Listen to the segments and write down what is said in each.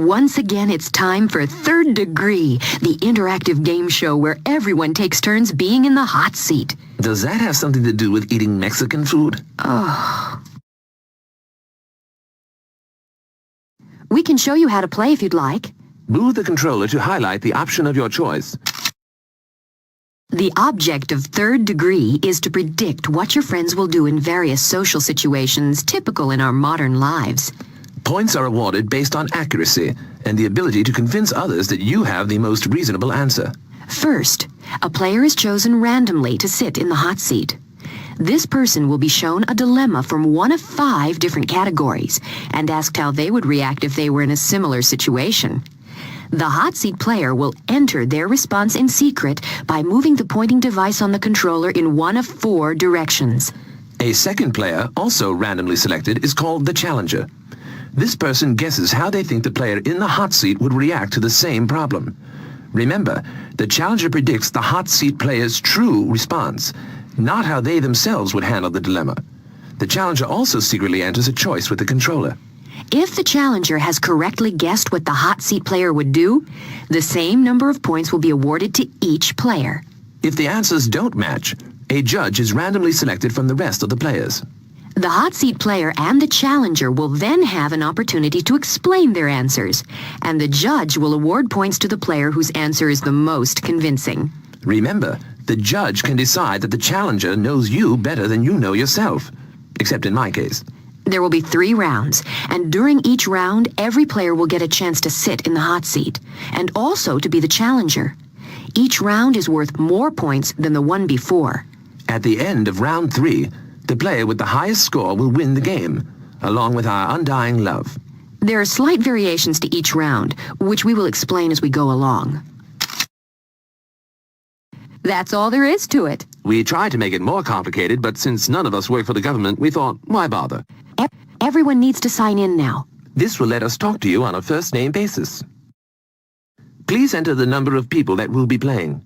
Once again, it's time for Third Degree, the interactive game show where everyone takes turns being in the hot seat. Does that have something to do with eating Mexican food? Oh. We can show you how to play if you'd like. Move the controller to highlight the option of your choice. The object of Third Degree is to predict what your friends will do in various social situations typical in our modern lives. Points are awarded based on accuracy and the ability to convince others that you have the most reasonable answer. First, a player is chosen randomly to sit in the hot seat. This person will be shown a dilemma from one of 5 different categories and asked how they would react if they were in a similar situation. The hot seat player will enter their response in secret by moving the pointing device on the controller in one of 4 directions. A second player, also randomly selected, is called the challenger. This person guesses how they think the player in the hot seat would react to the same problem. Remember, the challenger predicts the hot seat player's true response, not how they themselves would handle the dilemma. The challenger also secretly enters a choice with the controller. If the challenger has correctly guessed what the hot seat player would do, the same number of points will be awarded to each player. If the answers don't match, a judge is randomly selected from the rest of the players. The hot seat player and the challenger will then have an opportunity to explain their answers, and the judge will award points to the player whose answer is the most convincing. Remember, the judge can decide that the challenger knows you better than you know yourself, except in my case. There will be 3 rounds, and during each round, every player will get a chance to sit in the hot seat, and also to be the challenger. Each round is worth more points than the one before. At the end of round 3, the player with the highest score will win the game, along with our undying love. There are slight variations to each round, which we will explain as we go along. That's all there is to it. We tried to make it more complicated, but since none of us work for the government, we thought, why bother? Everyone needs to sign in now. This will let us talk to you on a first-name basis. Please enter the number of people that will be playing.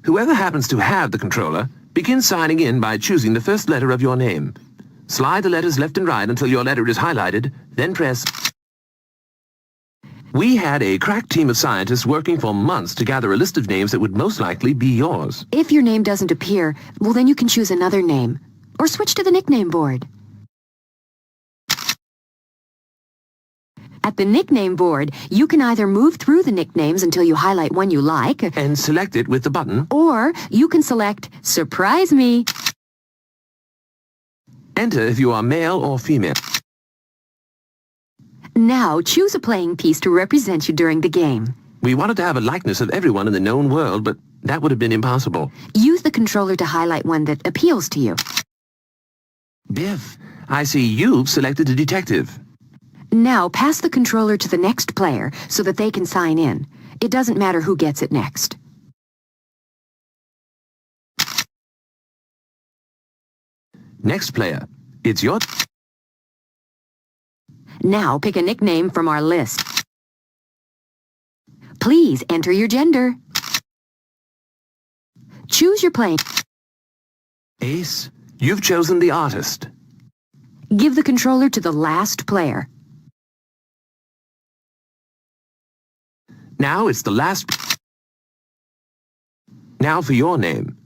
Whoever happens to have the controller, begin signing in by choosing the first letter of your name. Slide the letters left and right until your letter is highlighted, then press. We had a crack team of scientists working for months to gather a list of names that would most likely be yours. If your name doesn't appear, well, then you can choose another name, or switch to the nickname board. At the nickname board, you can either move through the nicknames until you highlight one you like, And select it with the button. or you can select Surprise Me. Enter if you are male or female. Now choose a playing piece to represent you during the game. We wanted to have a likeness of everyone in the known world, but that would have been impossible. Use the controller to highlight one that appeals to you. Biff, I see you've selected a detective. Now pass the controller to the next player so that they can sign in. It doesn't matter who gets it next. Next player, it's your... Now pick a nickname from our list. Please enter your gender. Choose your playing. Ace, you've chosen the artist. Give the controller to the last player. Now it's the last... Now for your name.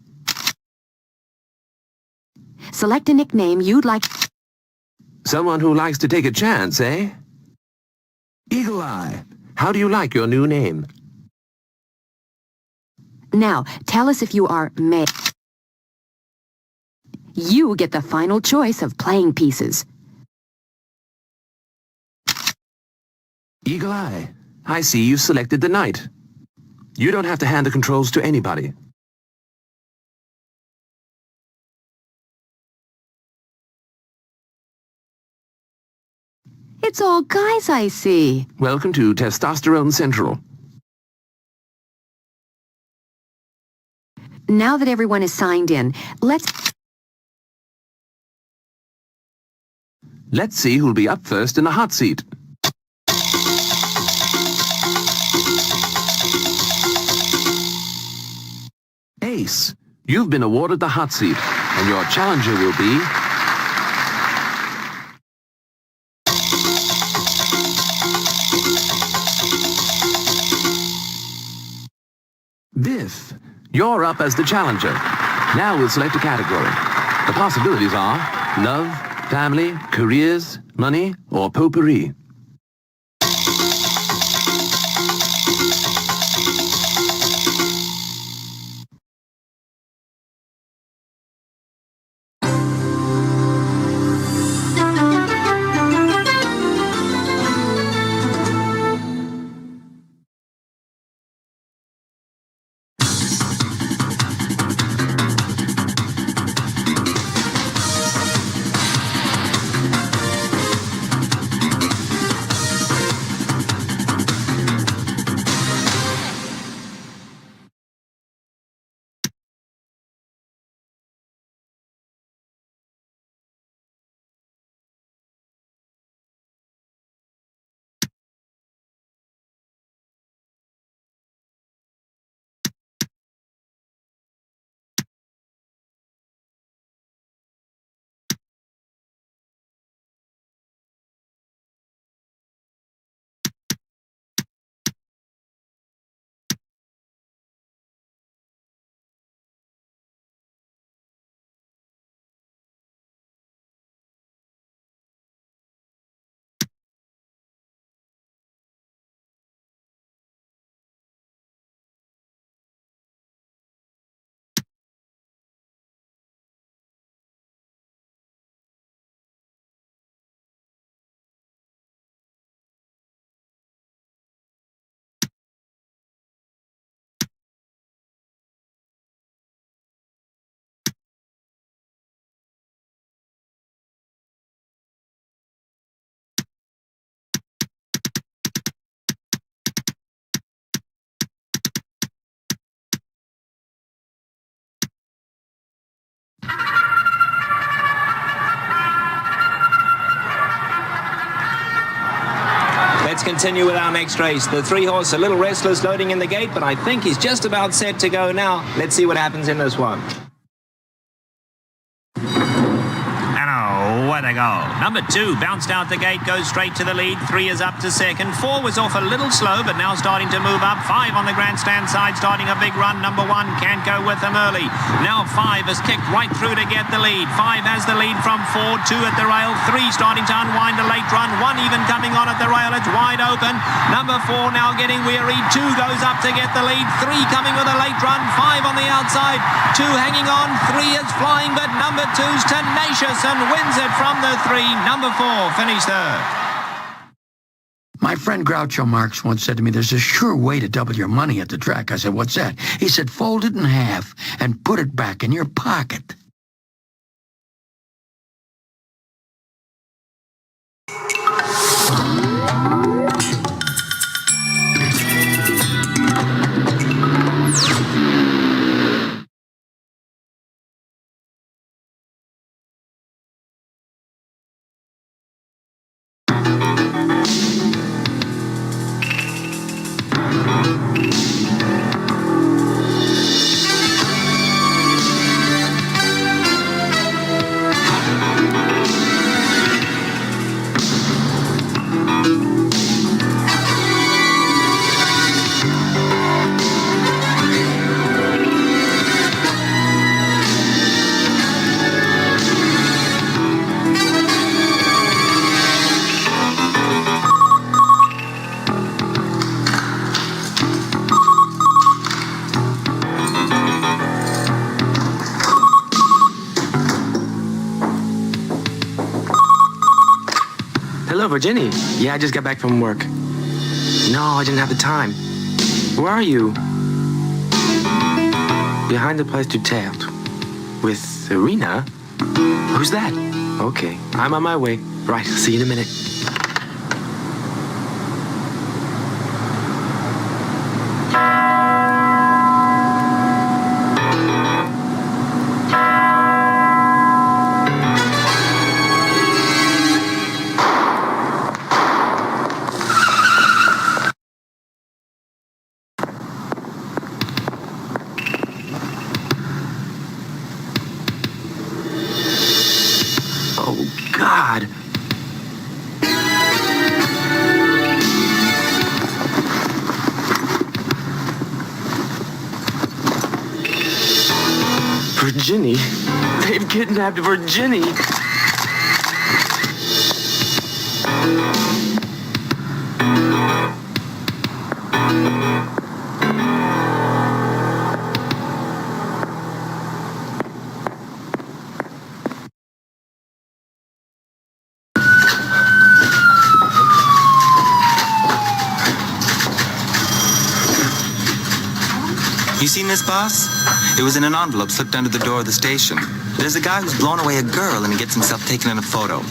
Select a nickname you'd like. Someone who likes to take a chance, eh? Eagle Eye, how do you like your new name? Now, tell us if you are male. You get the final choice of playing pieces. Eagle Eye, I see you selected the knight. You don't have to hand the controls to anybody. It's all guys, I see. Welcome to Testosterone Central. Now that everyone is signed in, let's see who'll be up first in the hot seat. Ace, you've been awarded the hot seat, and your challenger will be... Biff, you're up as the challenger. Now we'll select a category. The possibilities are love, family, careers, money, or potpourri. Let's continue with our next race. The 3-horse, a little restless, loading in the gate, but I think he's just about set to go now. Let's see what happens in this one. Where to go. Number 2 bounced out the gate, goes straight to the lead. 3 is up to second. 4 was off a little slow, but now starting to move up. 5 on the grandstand side, starting a big run. Number 1 can't go with them early. Now 5 has kicked right through to get the lead. 5 has the lead from 4. 2 at the rail. 3 starting to unwind a late run. 1 even coming on at the rail. It's wide open. Number 4 now getting weary. 2 goes up to get the lead. 3 coming with a late run. 5 on the outside. 2 hanging on. 3 is flying, but number 2's tenacious and wins it from the 3. Number 4 finished third. My friend Groucho Marx once said to me, there's a sure way to double your money at the track. I said, what's that? He said, fold it in half and put it back in your pocket. Hello, Virginia. Yeah, I just got back from work. No, I didn't have the time. Where are you? Behind the place to tailed. With Serena? Who's that? Okay, I'm on my way. Right, see you in a minute. Virginie? They've kidnapped Virginie. You seen this, boss? It was in an envelope slipped under the door of the station. There's a guy who's blown away a girl and he gets himself taken in a photo.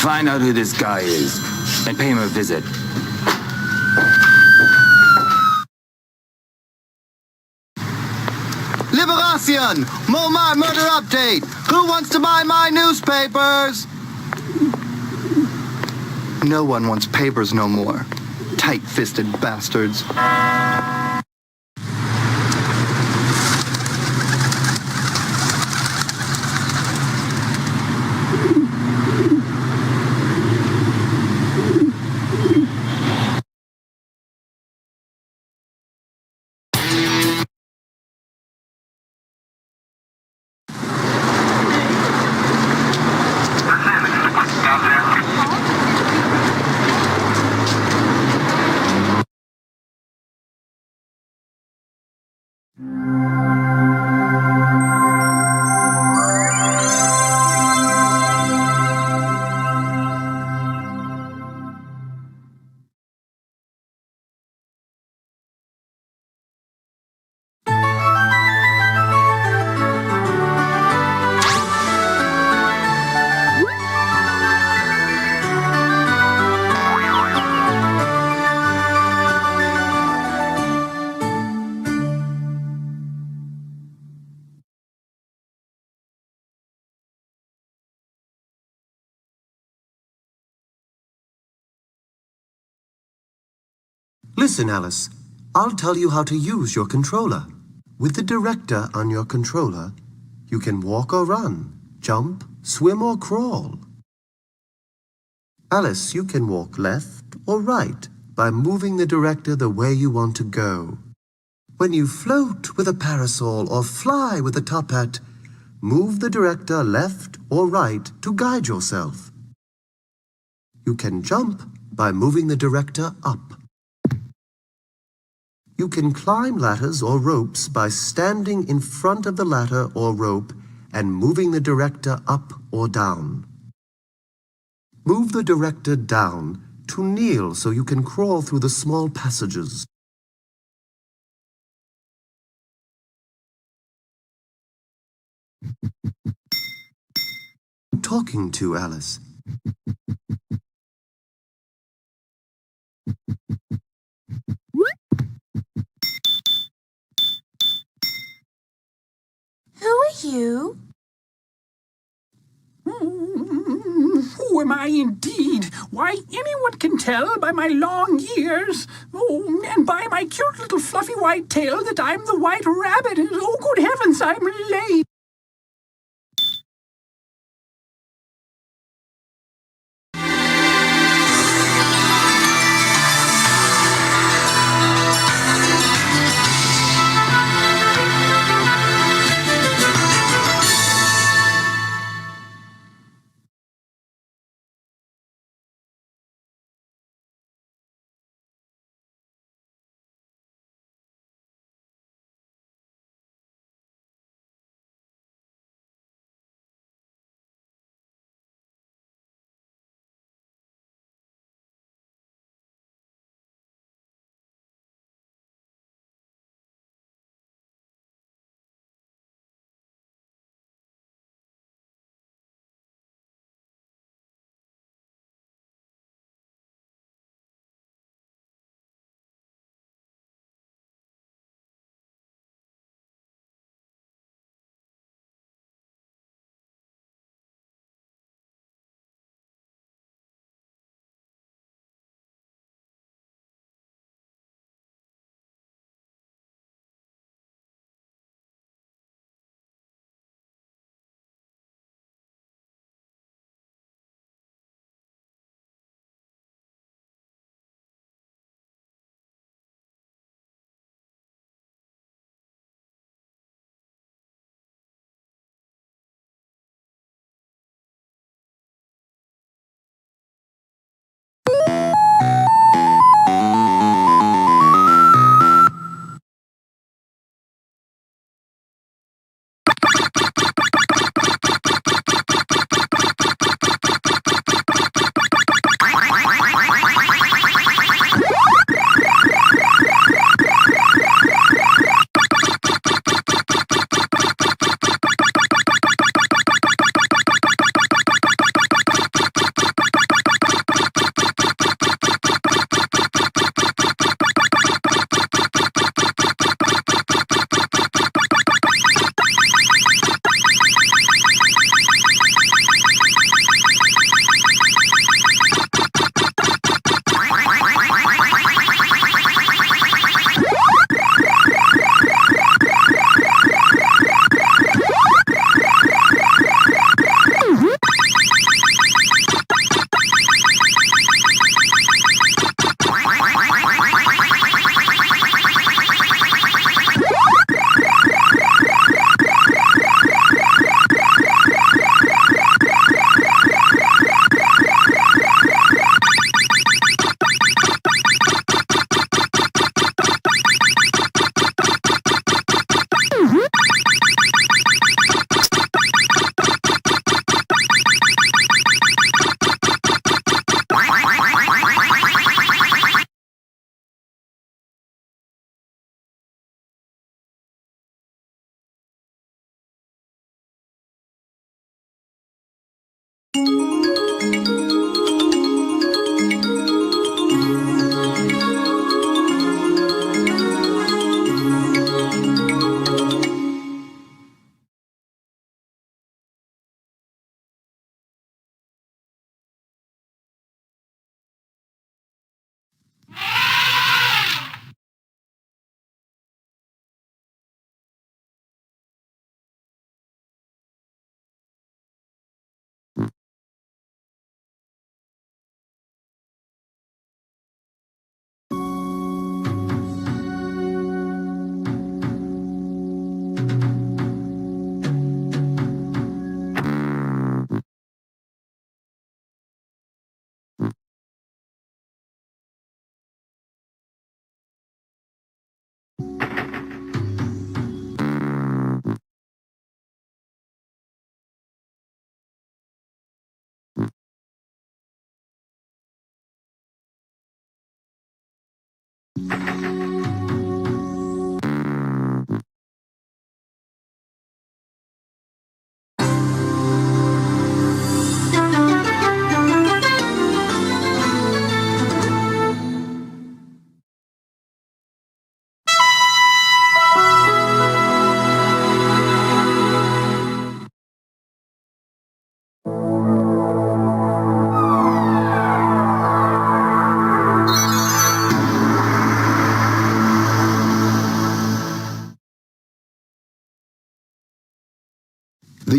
Find out who this guy is and pay him a visit. Liberation! Momar murder update! Who wants to buy my newspapers? No one wants papers no more. Tight-fisted bastards. Listen, Alice. I'll tell you how to use your controller. With the director on your controller, you can walk or run, jump, swim or crawl. Alice, you can walk left or right by moving the director the way you want to go. When you float with a parasol or fly with a top hat, move the director left or right to guide yourself. You can jump by moving the director up. You can climb ladders or ropes by standing in front of the ladder or rope and moving the director up or down. Move the director down to kneel so you can crawl through the small passages. Talking to Alice. Who are you? Who am I indeed? Why, anyone can tell by my long ears. Oh, and by my cute little fluffy white tail that I'm the White Rabbit. Oh, good heavens, I'm late.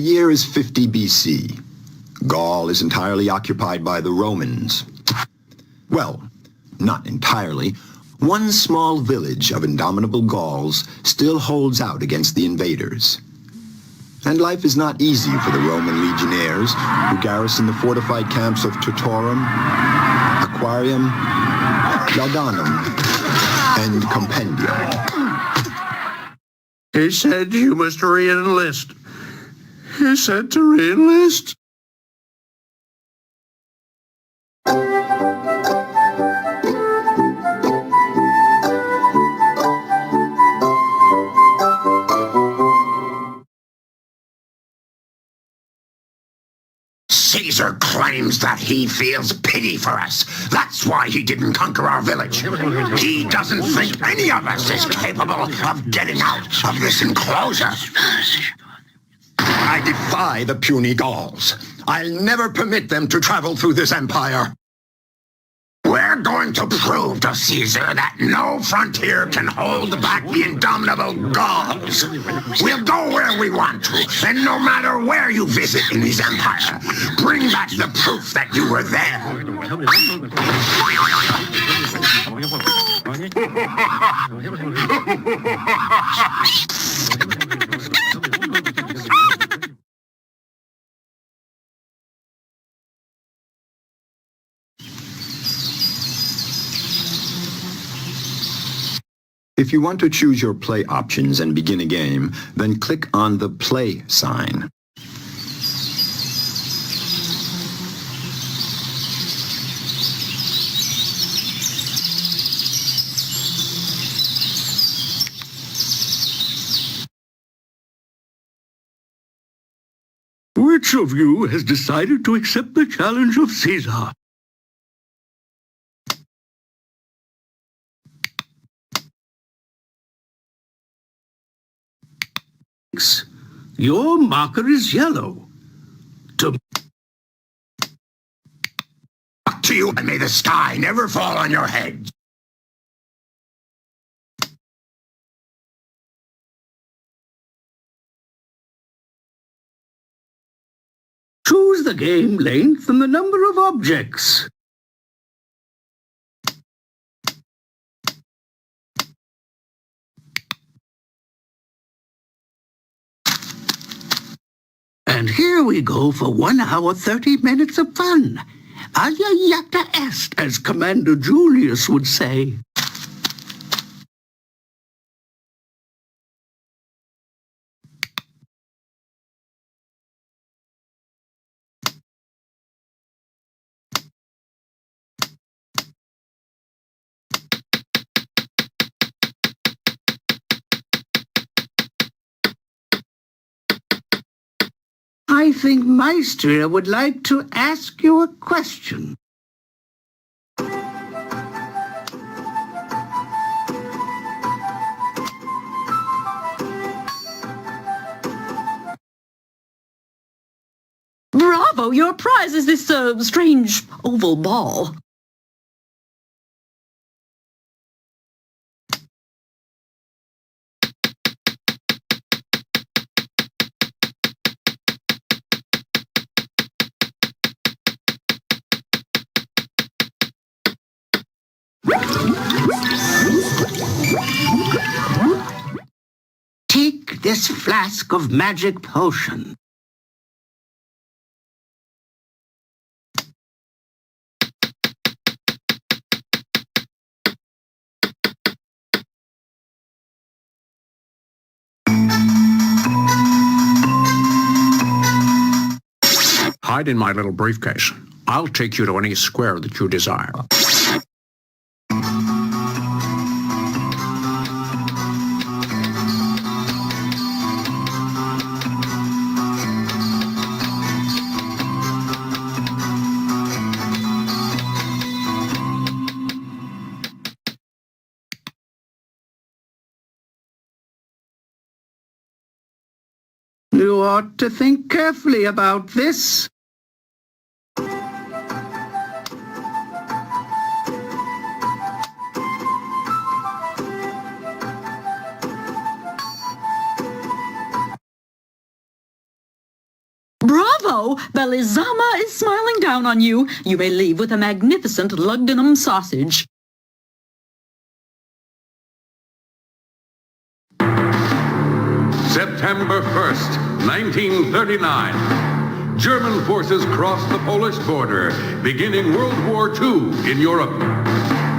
year is 50 BC. Gaul is entirely occupied by the Romans. Well, not entirely. One small village of indomitable Gauls still holds out against the invaders. And life is not easy for the Roman legionnaires who garrison the fortified camps of Tutorum, Aquarium, Laudanum, and Compendium. He said you must re-enlist. He said to re-enlist. Caesar claims that he feels pity for us. That's why he didn't conquer our village. He doesn't think any of us is capable of getting out of this enclosure. I defy the puny Gauls. I'll never permit them to travel through this empire. We're going to prove to Caesar that no frontier can hold back the indomitable Gauls. We'll go where we want to, and no matter where you visit in his empire, bring back the proof that you were there. If you want to choose your play options and begin a game, then click on the play sign. Which of you has decided to accept the challenge of Caesar? Your marker is yellow. To you, and may the sky never fall on your head. Choose the game length and the number of objects. And here we go for 1 hour, 30 minutes of fun. Alia jacta est, as Commander Julius would say. I think Maestria would like to ask you a question. Bravo! Your prize is this strange oval ball. Take this flask of magic potion. Hide in my little briefcase. I'll take you to any square that you desire. You ought to think carefully about this. no, Belizama is smiling down on you. You may leave with a magnificent Lugdunum sausage. September 1st, 1939. German forces crossed the Polish border, beginning World War II in Europe.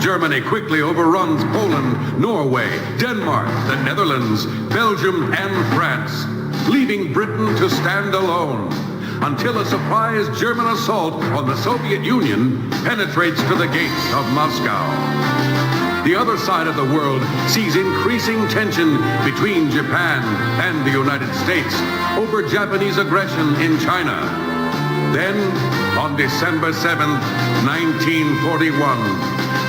Germany quickly overruns Poland, Norway, Denmark, the Netherlands, Belgium, and France, leaving Britain to stand alone until a surprise German assault on the Soviet Union penetrates to the gates of Moscow. The other side of the world sees increasing tension between Japan and the United States over Japanese aggression in China. Then, on December 7th, 1941,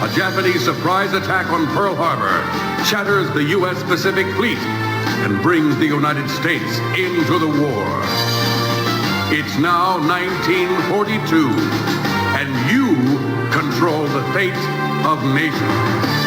a Japanese surprise attack on Pearl Harbor shatters the U.S. Pacific Fleet and brings the United States into the war. It's now 1942, and you control the fate of nations.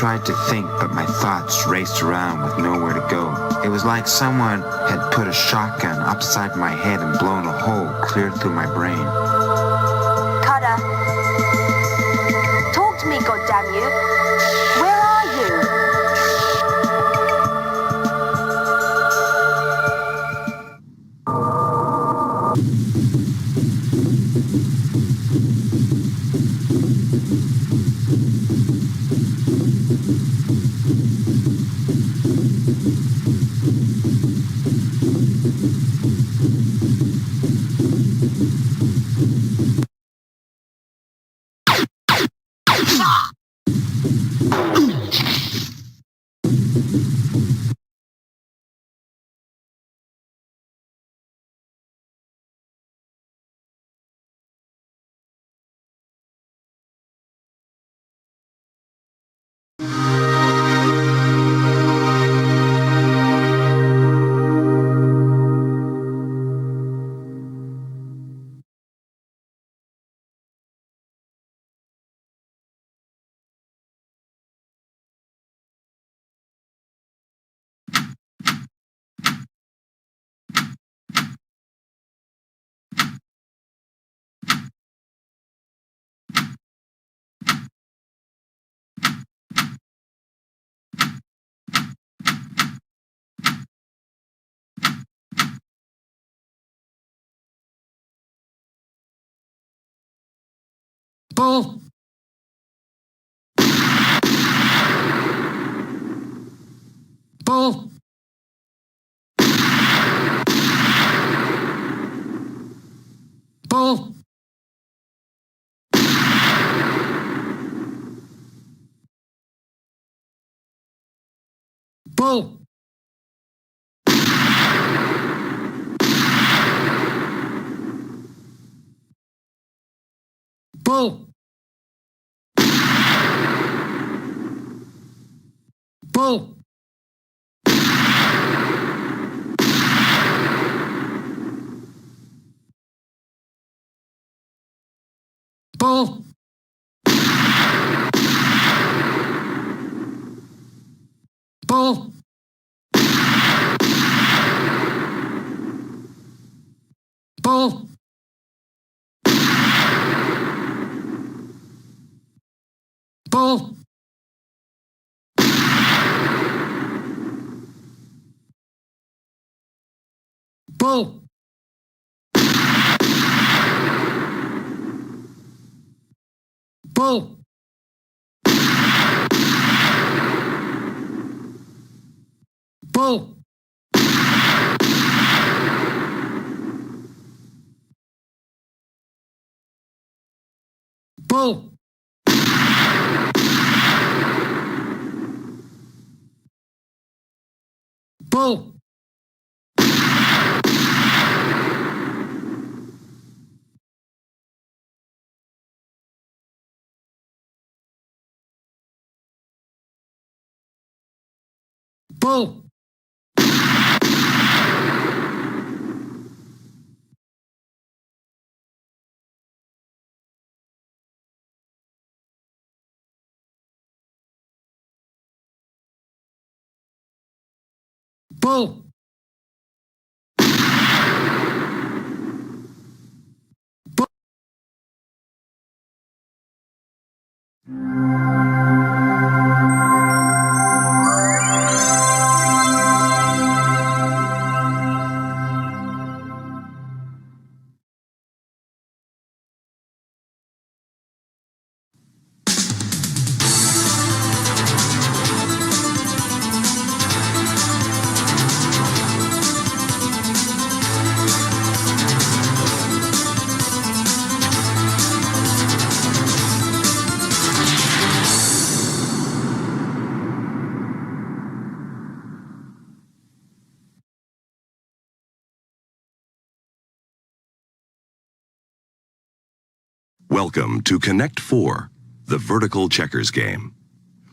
tried to think, but my thoughts raced around with nowhere to go. It was like someone had put a shotgun upside my head and blown a hole clear through my brain. Cutter. Talk to me, goddammit. Where are you? Bull. Bull. Bull. Bull. Bull. Bull. Bull. Bull. Bull. Bull. Bull. Bull. Bull. Bull. Bull. Bull. Bull. Welcome to Connect 4, the vertical checkers game.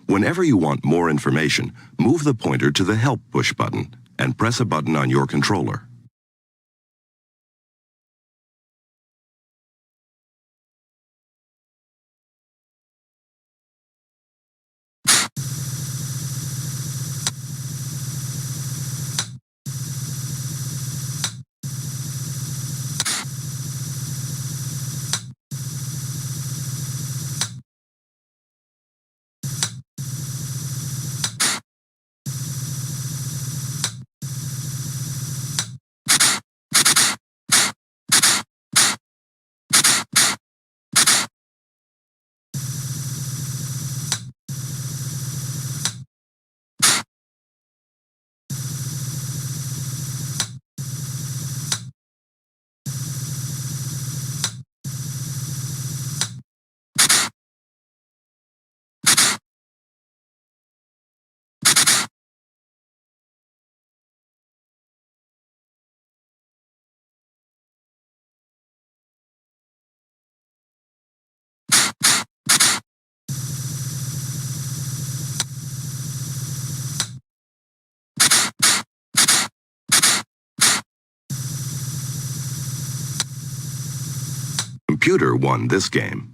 Whenever you want more information, move the pointer to the Help push button and press a button on your controller. computer won this game.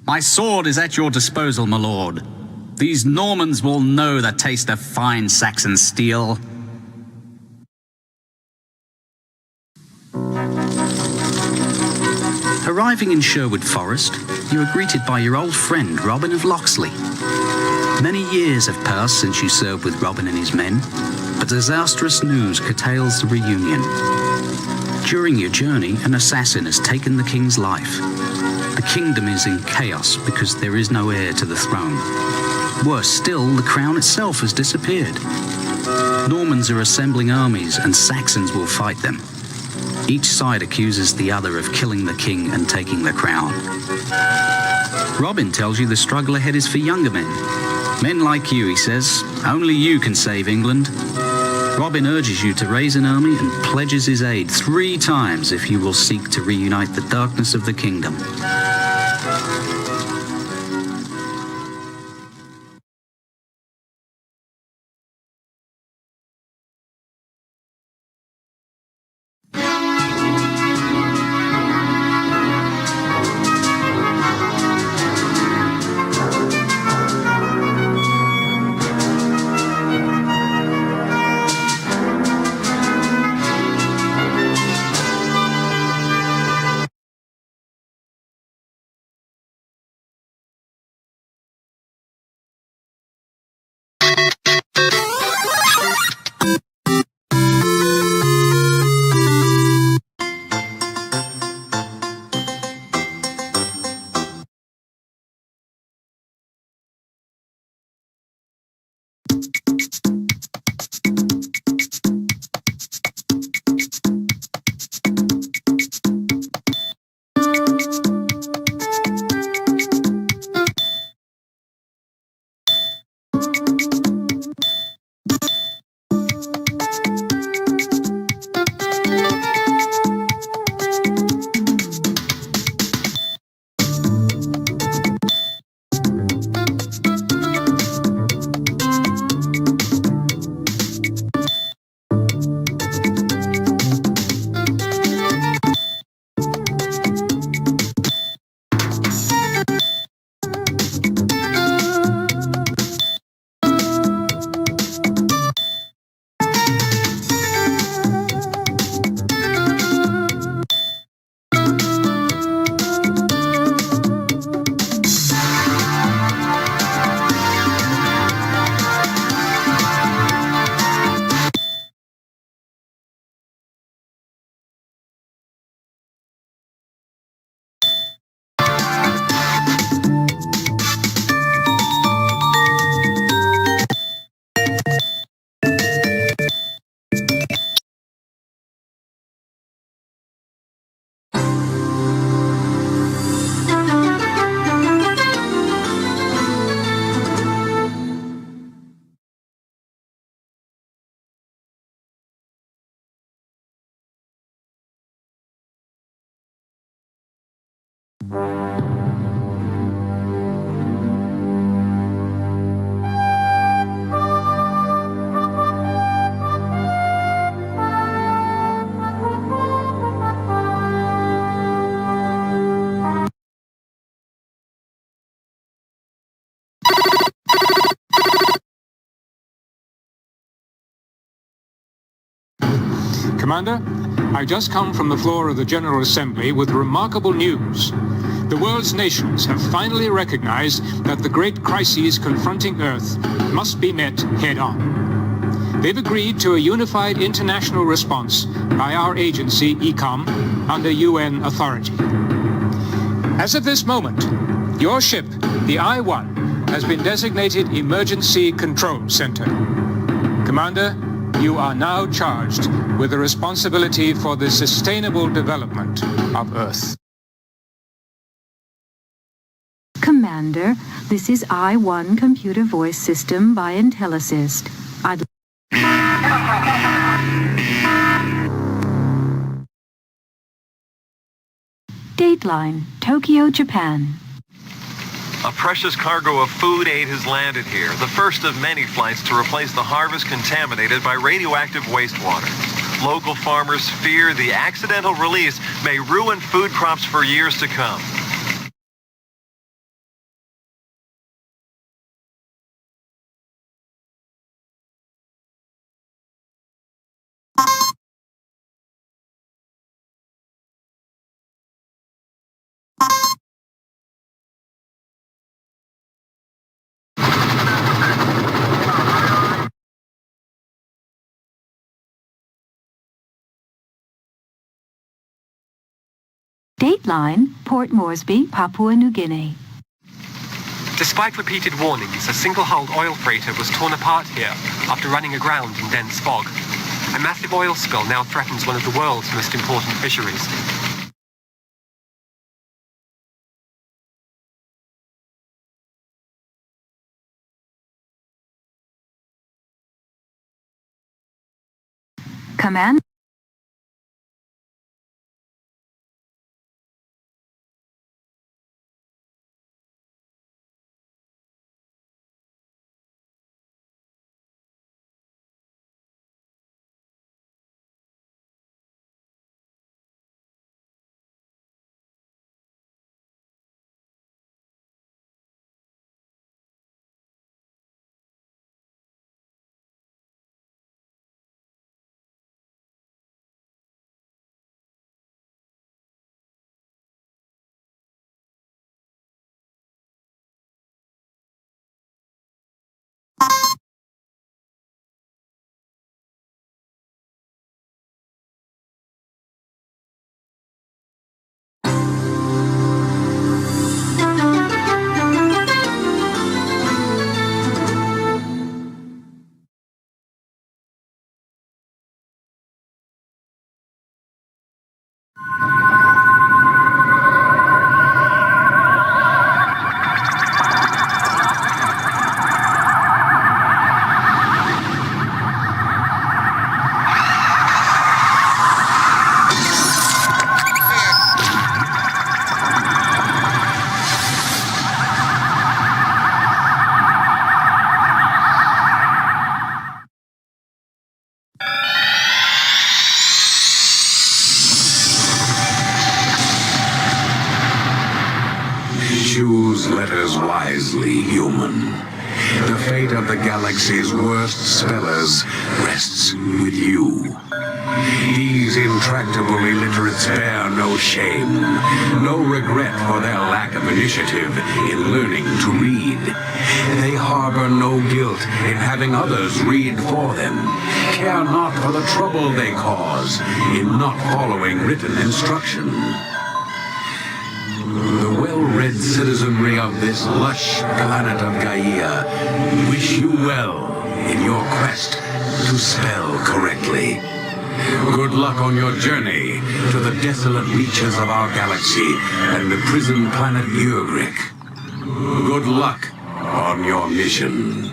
My sword is at your disposal, my lord. These Normans will know the taste of fine Saxon steel. Arriving in Sherwood Forest, you are greeted by your old friend, Robin of Locksley. Many years have passed since you served with Robin and his men, but disastrous news curtails the reunion. During your journey, an assassin has taken the king's life. The kingdom is in chaos because there is no heir to the throne. Worse still, the crown itself has disappeared. Normans are assembling armies and Saxons will fight them. Each side accuses the other of killing the king and taking the crown. Robin tells you the struggle ahead is for younger men. Men like you, he says, only you can save England. Robin urges you to raise an army and pledges his aid 3 times if you will seek to reunite the darkness of the kingdom. Commander, I just come from the floor of the General Assembly with remarkable news. The world's nations have finally recognized that the great crises confronting Earth must be met head-on. They've agreed to a unified international response by our agency, ECOM, under UN authority. As of this moment, your ship, the I-1, has been designated Emergency Control Center. Commander, you are now charged with the responsibility for the sustainable development of Earth. Commander, this is I-1 computer voice system by IntelliSyst. Dateline, Tokyo, Japan. A precious cargo of food aid has landed here, the first of many flights to replace the harvest contaminated by radioactive wastewater. Local farmers fear the accidental release may ruin food crops for years to come. Dateline, Port Moresby, Papua New Guinea. Despite repeated warnings, a single-hulled oil freighter was torn apart here after running aground in dense fog. A massive oil spill now threatens one of the world's most important fisheries. Command. Choose letters wisely, human. The fate of the galaxy's worst spellers rests with you. These intractable illiterates bear no shame, no regret for their lack of initiative in learning to read. They harbor no guilt in having others read for them, care not for the trouble they cause in not following written instruction. The well-read citizenry of this lush planet of Gaia wish you well in your quest to spell correctly. Good luck on your journey to the desolate reaches of our galaxy and the prison planet Urgric. Good luck on your mission.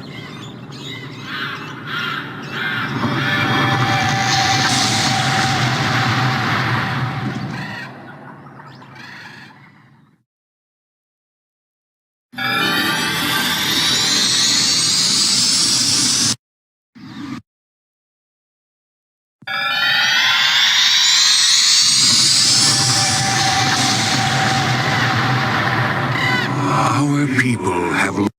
Our people have...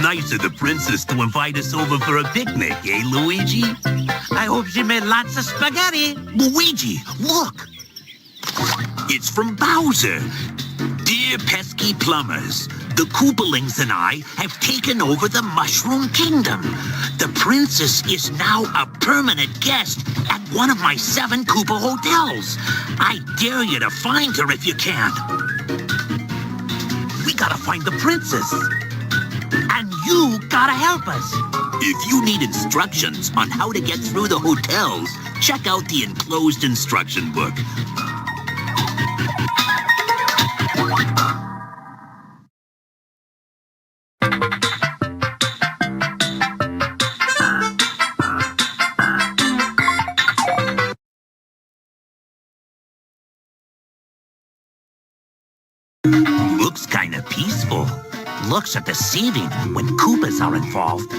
Nice of the princess to invite us over for a picnic, eh, Luigi? I hope she made lots of spaghetti. Luigi, look! It's from Bowser. Dear pesky plumbers, the Koopalings and I have taken over the Mushroom Kingdom. The princess is now a permanent guest at one of my 7 Koopa hotels. I dare you to find her if you can. We gotta find the princess. And you gotta help us. If you need instructions on how to get through the hotels, check out the enclosed instruction book. Looks kinda peaceful. Looks are deceiving when Koopas are involved.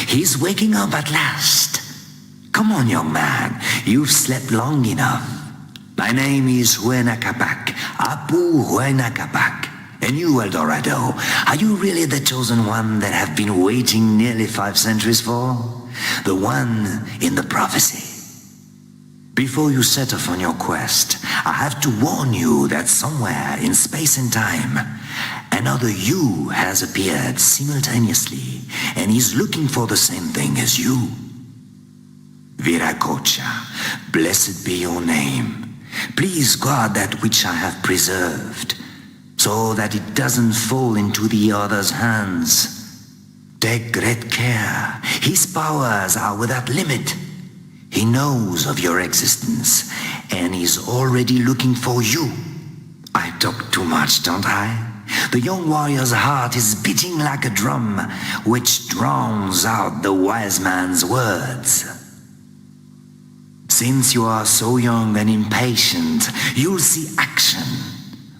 He's waking up at last. Come on, young man. You've slept long enough. My name is Huaynacapac, Apu Huaynacapac. And you, El Dorado, are you really the chosen one that have been waiting nearly 5 centuries for? The one in the prophecy? Before you set off on your quest, I have to warn you that somewhere in space and time, another you has appeared simultaneously and is looking for the same thing as you. Viracocha, blessed be your name. Please guard that which I have preserved, so that it doesn't fall into the other's hands. Take great care. His powers are without limit. He knows of your existence, and is already looking for you. I talk too much, don't I? The young warrior's heart is beating like a drum, which drowns out the wise man's words. Since you are so young and impatient, you'll see action.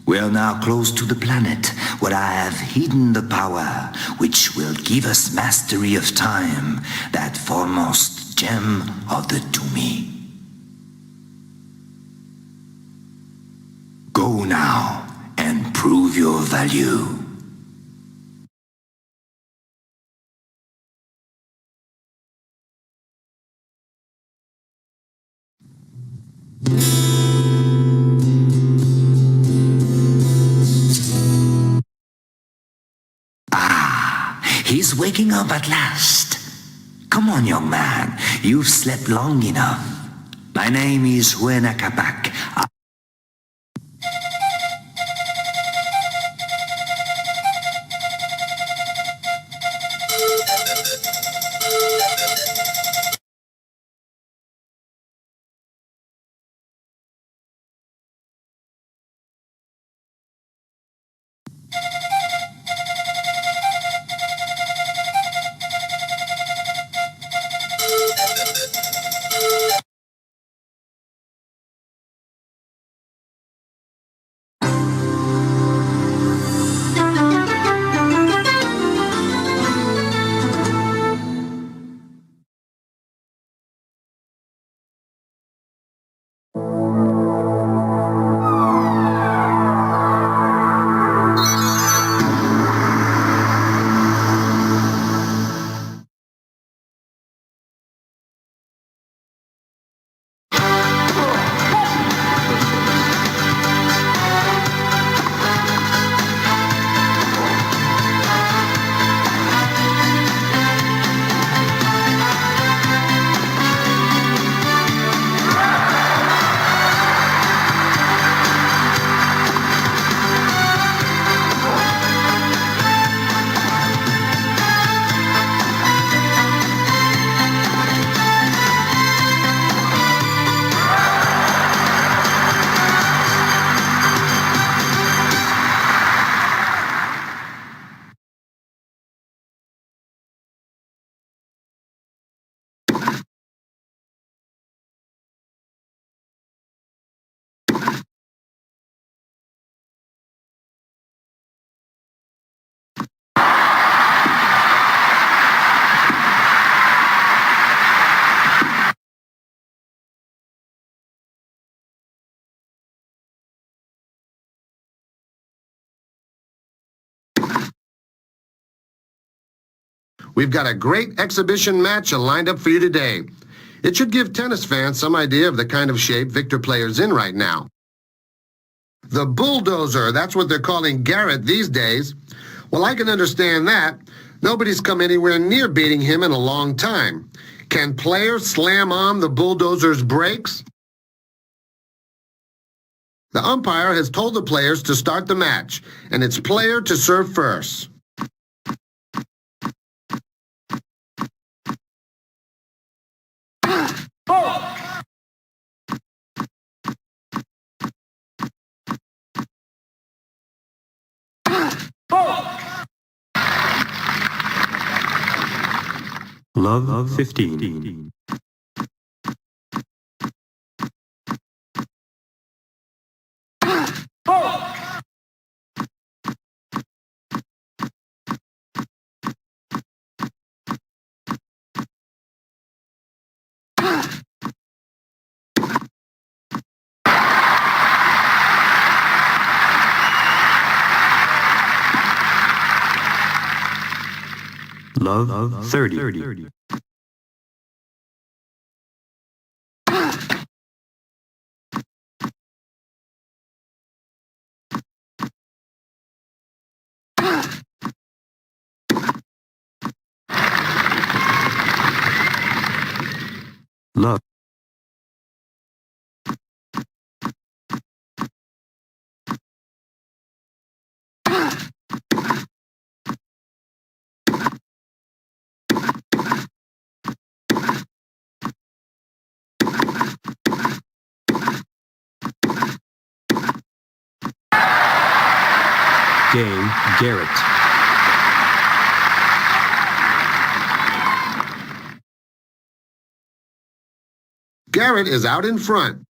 We are now close to the planet, where I have hidden the power which will give us mastery of time, that foremost gem of the Tumi. Go now and prove your value. He's waking up at last. Come on, young man. You've slept long enough. My name is Huaynacapac. We've got a great exhibition match lined up for you today. It should give tennis fans some idea of the kind of shape Victor player's in right now. The bulldozer, that's what they're calling Garrett these days. Well, I can understand that. Nobody's come anywhere near beating him in a long time. Can players slam on the bulldozer's brakes? The umpire has told the players to start the match, and it's player to serve first. Love 15. Love 30. Love. Game Garrett. Garrett is out in front.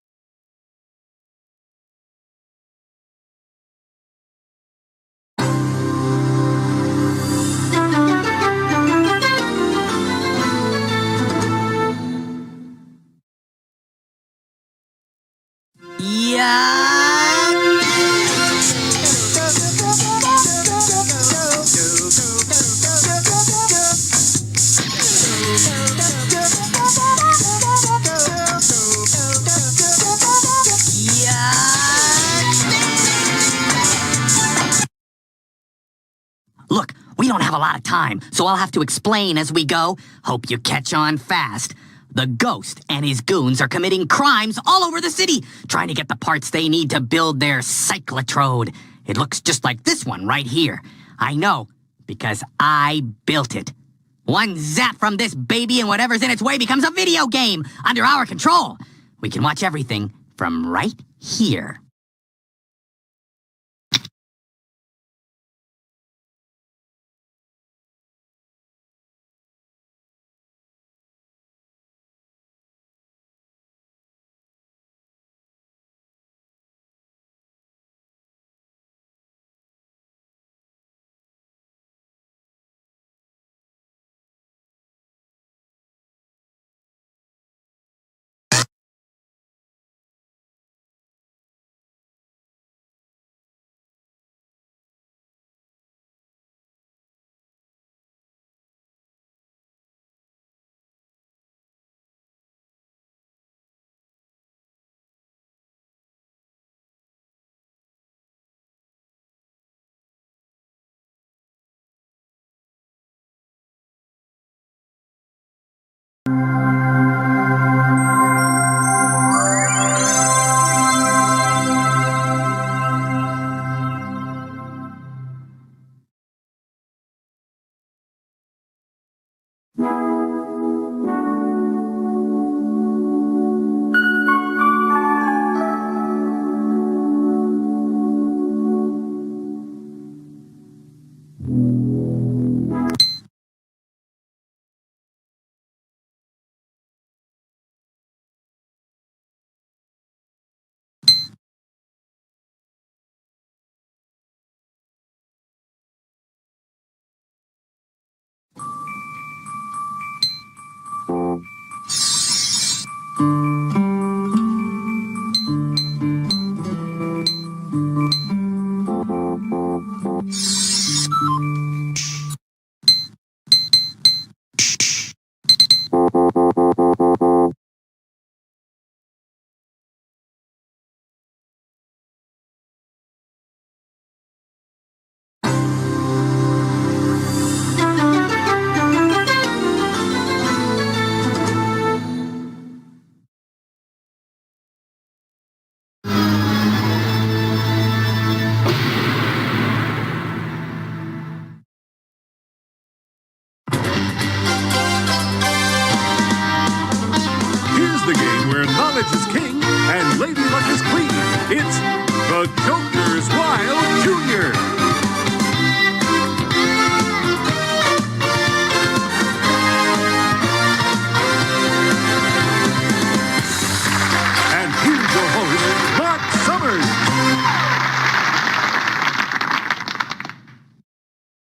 Look, we don't have a lot of time, so I'll have to explain as we go. Hope you catch on fast. The Ghost and his goons are committing crimes all over the city, trying to get the parts they need to build their cyclotrode. It looks just like this one right here. I know, because I built it. One zap from this baby and whatever's in its way becomes a video game under our control. We can watch everything from right here. The game where knowledge is king and Lady Luck is queen. It's the Joker's Wild Junior. And here's your host, Mark Summers.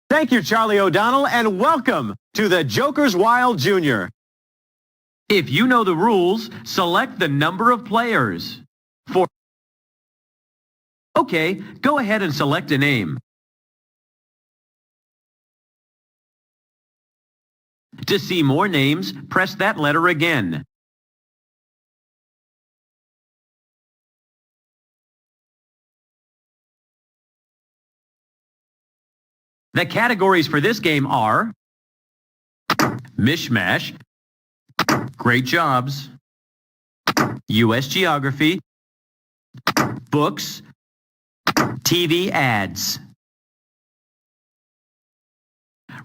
Thank you, Charlie O'Donnell, and welcome to the Joker's Wild Junior. If you know the rules, select the number of players. Okay, go ahead and select a name. To see more names, press that letter again. The categories for this game are Mishmash, Great Jobs, U.S. Geography, Books, TV Ads.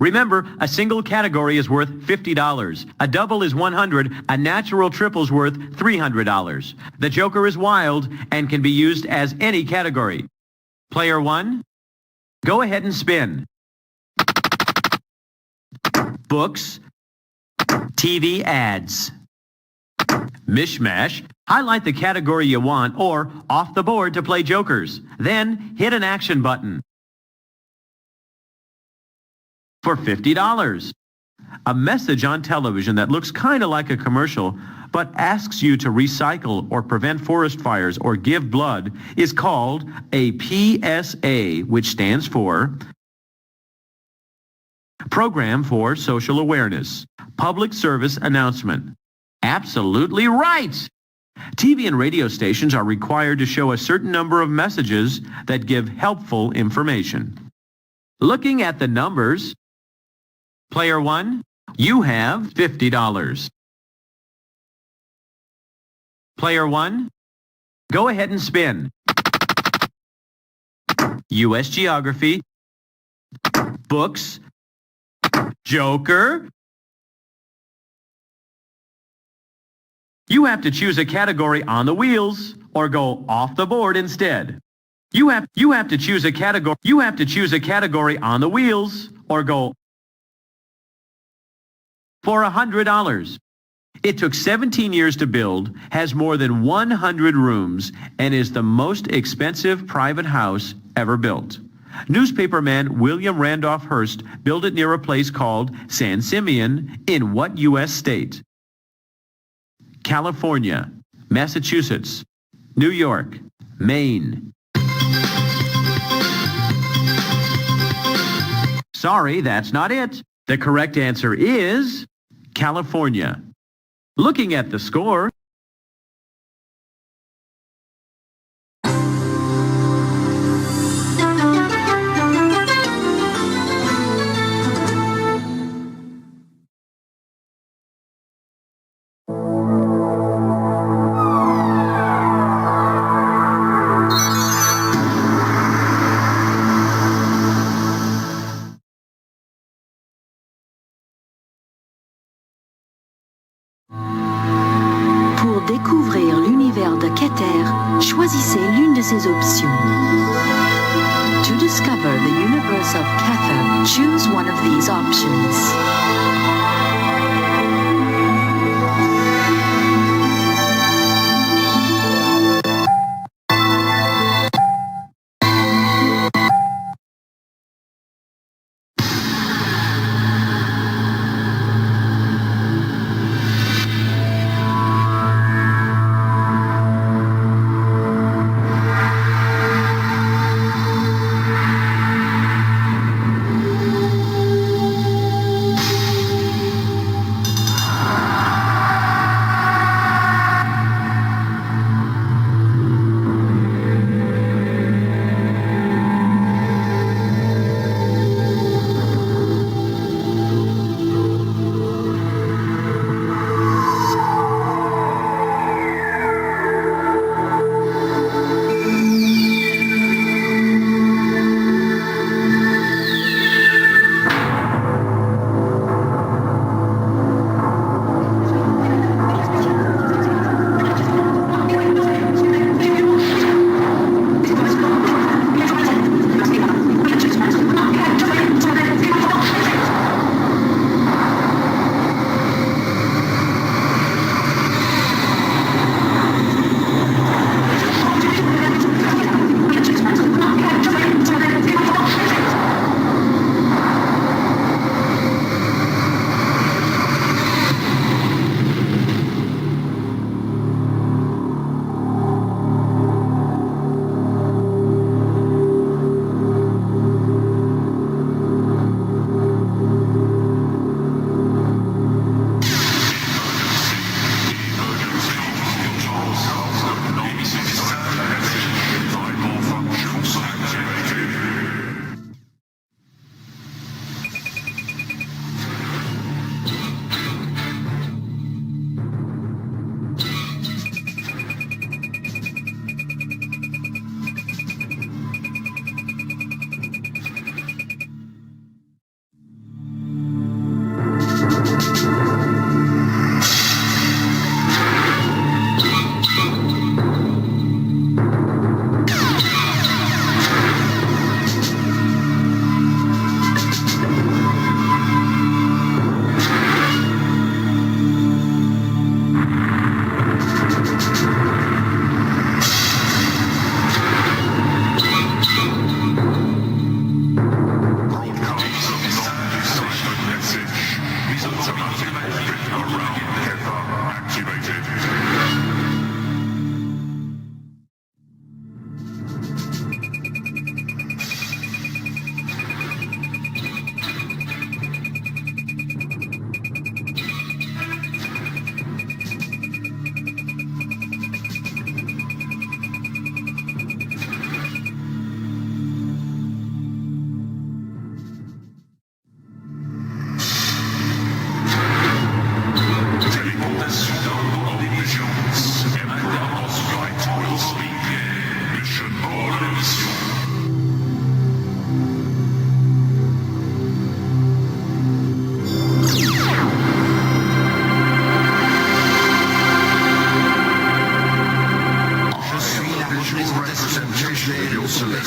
Remember, a single category is worth $50. A double is $100. A natural triple is worth $300. The Joker is wild and can be used as any category. Player 1, go ahead and spin. Books, TV Ads. Mishmash, highlight the category you want or off the board to play Jokers. Then hit an action button. For $50. A message on television that looks kind of like a commercial but asks you to recycle or prevent forest fires or give blood is called a PSA, which stands for Program for Social Awareness. Public Service Announcement. Absolutely right! TV and radio stations are required to show a certain number of messages that give helpful information. Looking at the numbers, Player 1, you have $50. Player 1, go ahead and spin. U.S. Geography, Books, Joker. You have to choose a category on the wheels or go off the board instead. You have to choose a category. You have to choose a category on the wheels or go for $100. It took 17 years to build, has more than 100 rooms, and is the most expensive private house ever built. Newspaperman William Randolph Hearst built it near a place called San Simeon in what U.S. state? California, Massachusetts, New York, Maine. Sorry, that's not it. The correct answer is California. Looking at the score, choisissez l'une de ces options. To discover the universe of Cather, choose one of these options.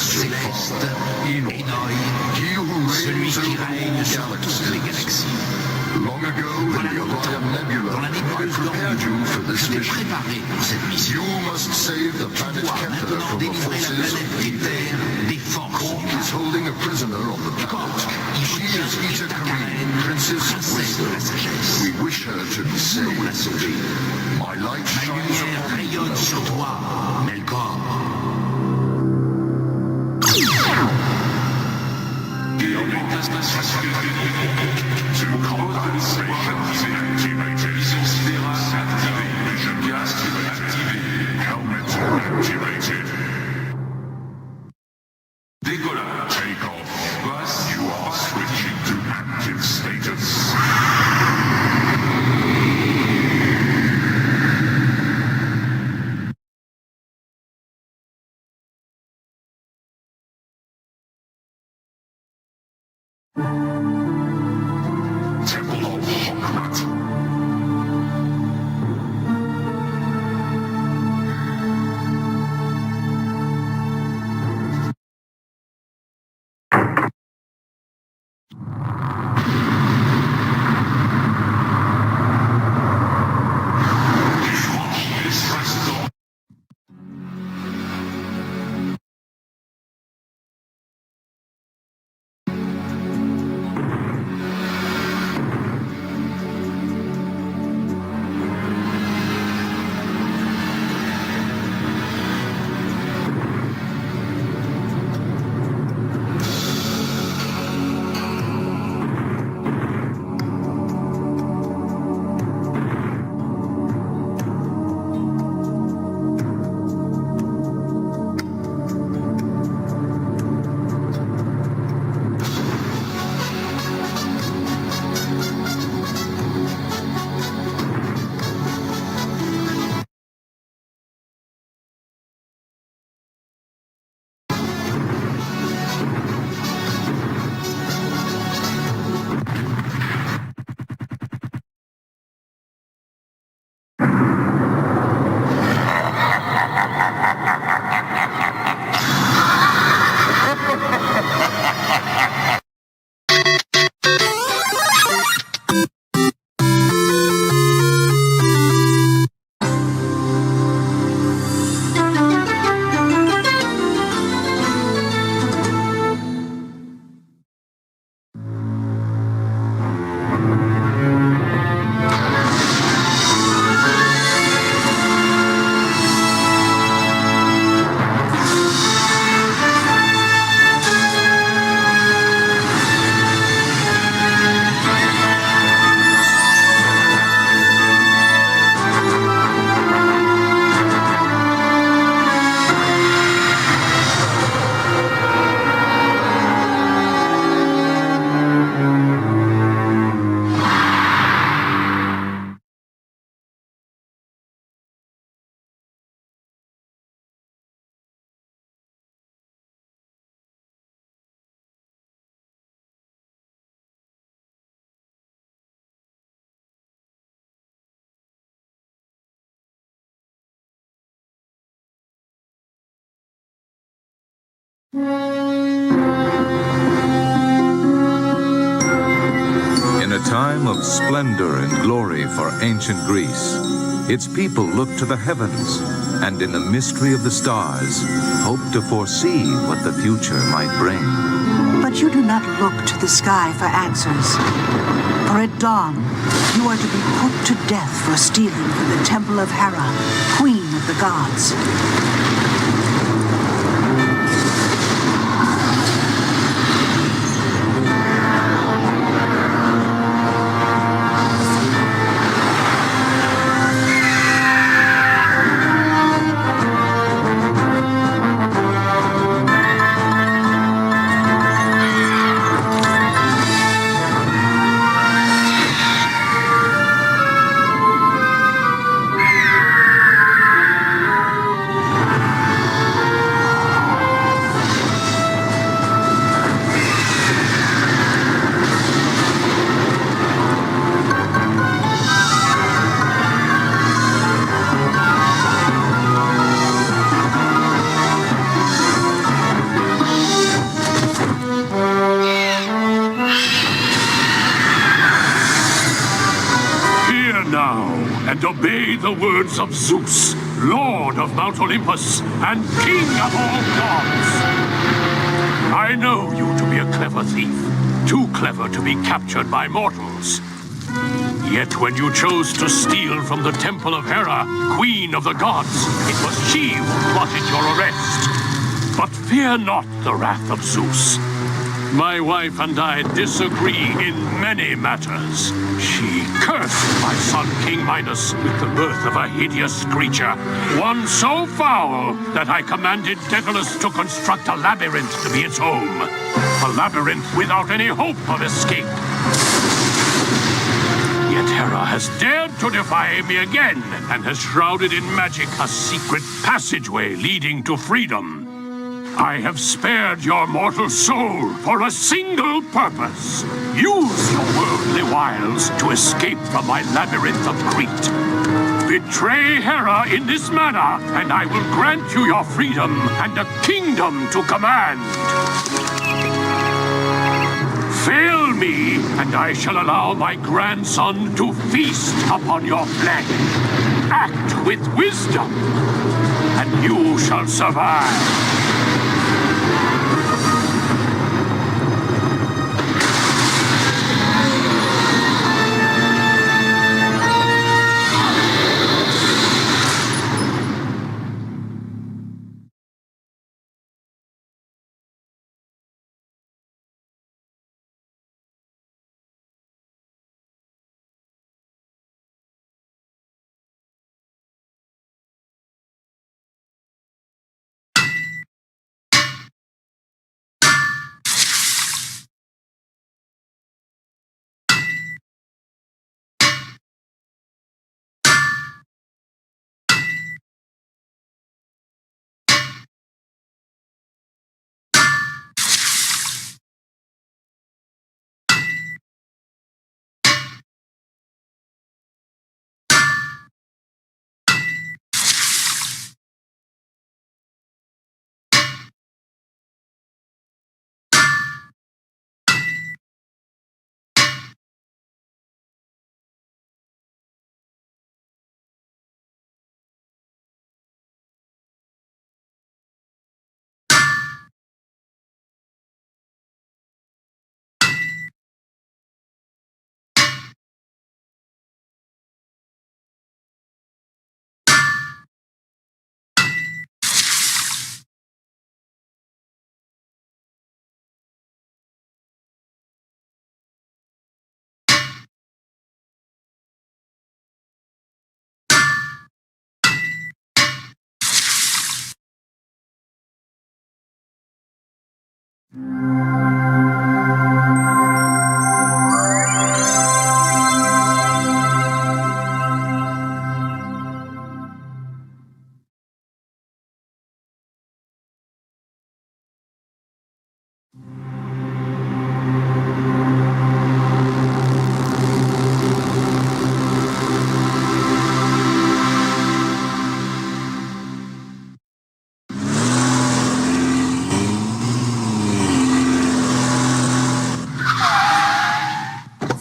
céleste, Enoi, celui qui règne sur toutes les galaxies. Voilà longtemps, dans la nébuleuse d'Orion, je t'ai préparé pour cette mission. Tu dois maintenant délivrer la planète des terres des forces du mal. Corps, il faut dire ta carène, princesse de la sagesse. Nous voulons la sauver. Ma lumière rayonne sur toi, Melkor. Décollage. Take off. Bus, you are switching to active status. Temple of Hokrat. In a time of splendor and glory for ancient Greece, its people looked to the heavens and in the mystery of the stars hoped to foresee what the future might bring. But you do not look to the sky for answers. For at dawn, you are to be put to death for stealing from the temple of Hera, queen of the gods. and obey the words of Zeus, Lord of Mount Olympus and King of all gods. I know you to be a clever thief, too clever to be captured by mortals. Yet when you chose to steal from the temple of Hera, queen of the gods, it was she who plotted your arrest. But fear not the wrath of Zeus. My wife and I disagree in many matters. She cursed my son King Minos with the birth of a hideous creature, one so foul that I commanded Daedalus to construct a labyrinth to be its home. A labyrinth without any hope of escape. Yet Hera has dared to defy me again, and has shrouded in magic a secret passageway leading to freedom. I have spared your mortal soul for a single purpose. Use your worldly wiles to escape from my labyrinth of Crete. Betray Hera in this manner, and I will grant you your freedom and a kingdom to command. Fail me, and I shall allow my grandson to feast upon your flesh. Act with wisdom, and you shall survive.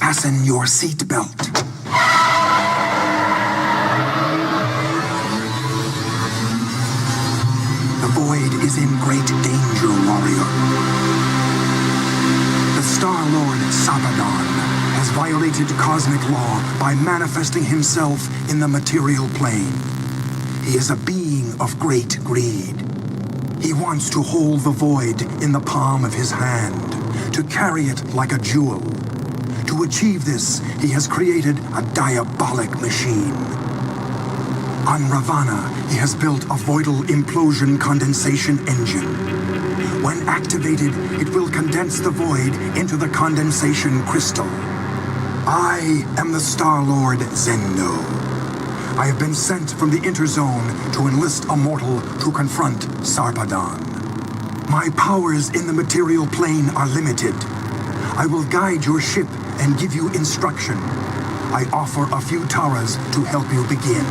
Fasten your seatbelt. The void is in great danger, warrior. The Star-Lord Sarpedon has violated cosmic law by manifesting himself in the material plane. He is a being of great greed. He wants to hold the void in the palm of his hand, to carry it like a jewel. To achieve this, he has created a diabolic machine. On Ravana, he has built a voidal implosion condensation engine. When activated, it will condense the void into the condensation crystal. I am the Star-Lord Zendo. I have been sent from the Interzone to enlist a mortal to confront Sarpedon. My powers in the material plane are limited. I will guide your ship and give you instruction. I offer a few taras to help you begin.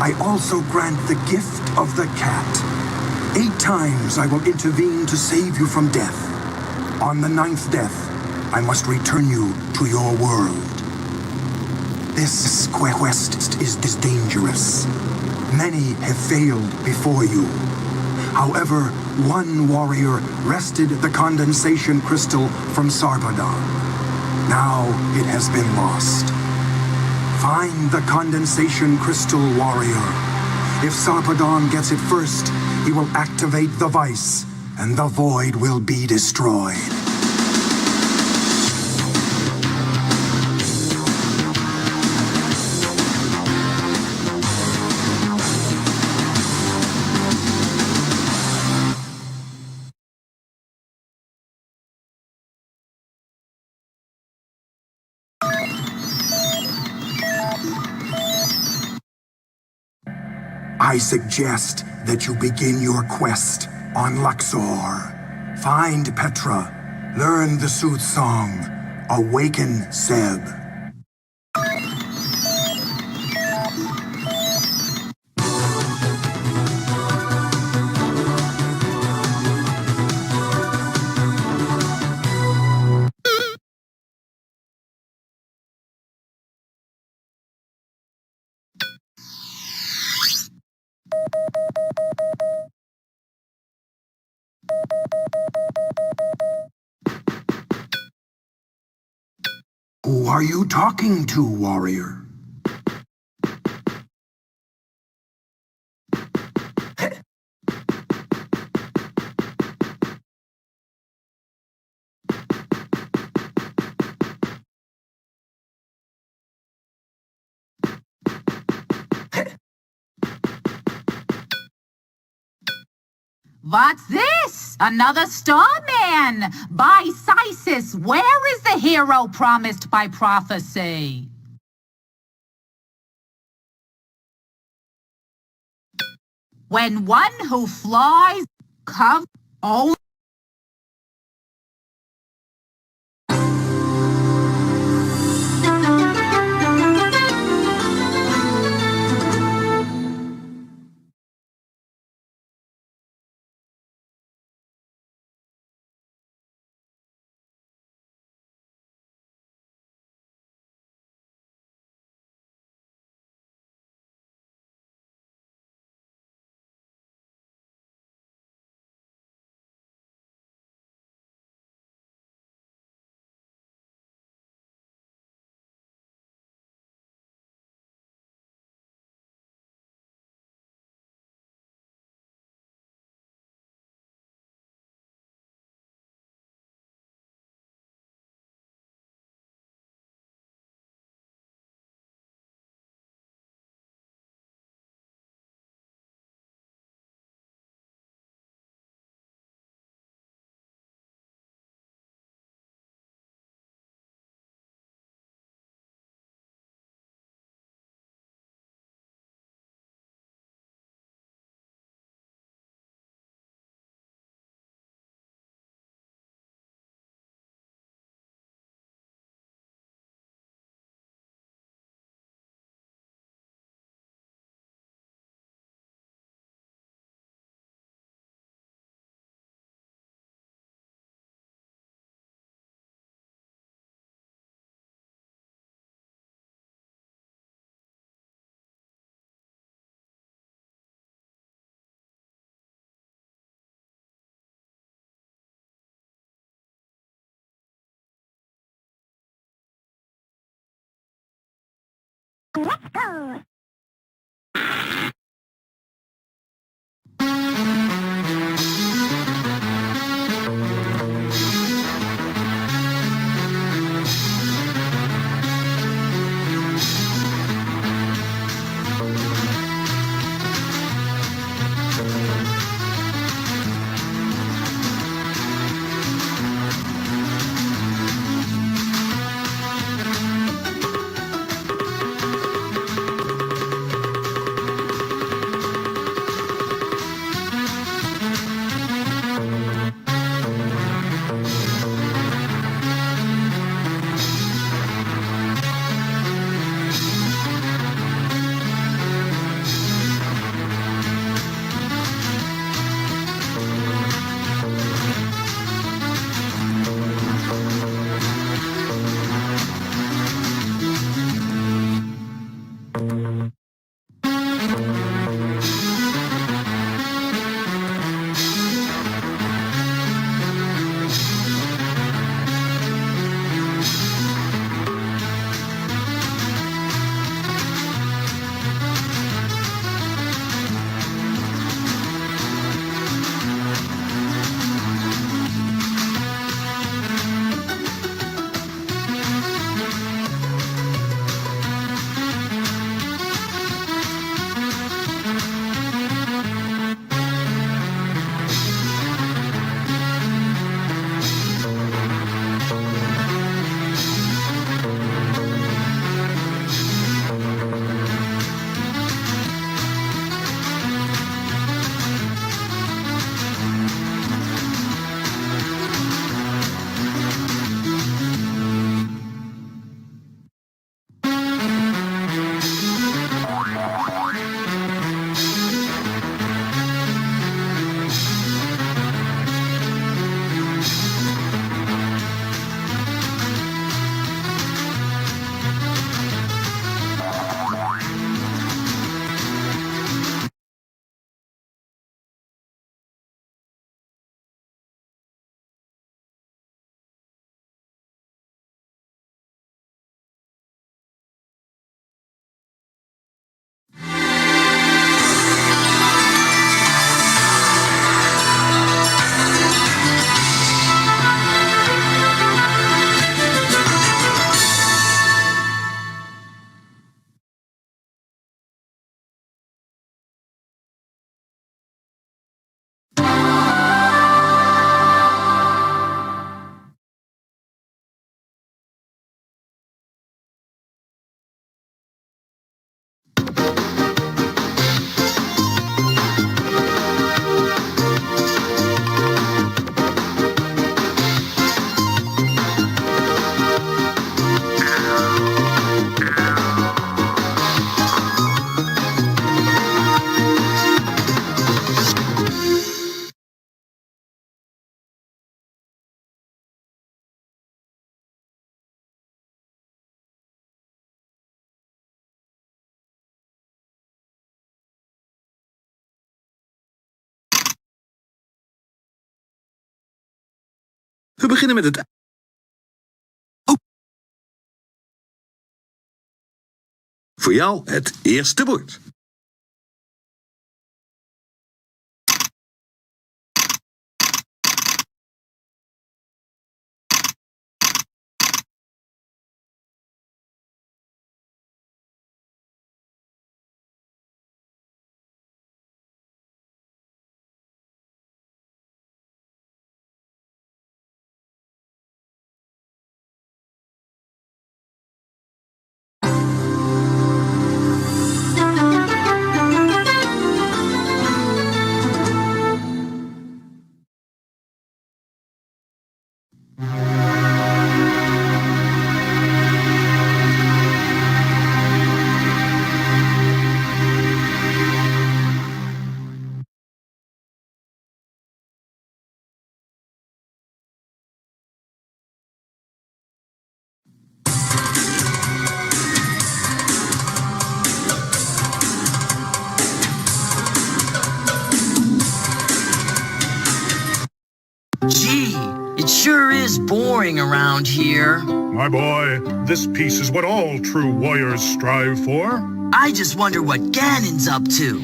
I also grant the gift of the cat. 8 times I will intervene to save you from death. On the 9th death, I must return you to your world. This quest is dangerous. Many have failed before you. However, one warrior wrested the condensation crystal from Sarpedon. Now it has been lost. Find the condensation crystal, warrior. If Sarpedon gets it first, he will activate the vice, and the void will be destroyed. I suggest that you begin your quest on Luxor. Find Petra, learn the sooth song, awaken Seb. Who are you talking to, warrior? What's this? Another starman! By Sisis, where is the hero promised by prophecy? When one who flies comes only. Let's go! We beginnen met het... Voor jou het eerste woord. Gee, it sure is boring around here. My boy, this peace is what all true warriors strive for. I just wonder what Ganon's up to.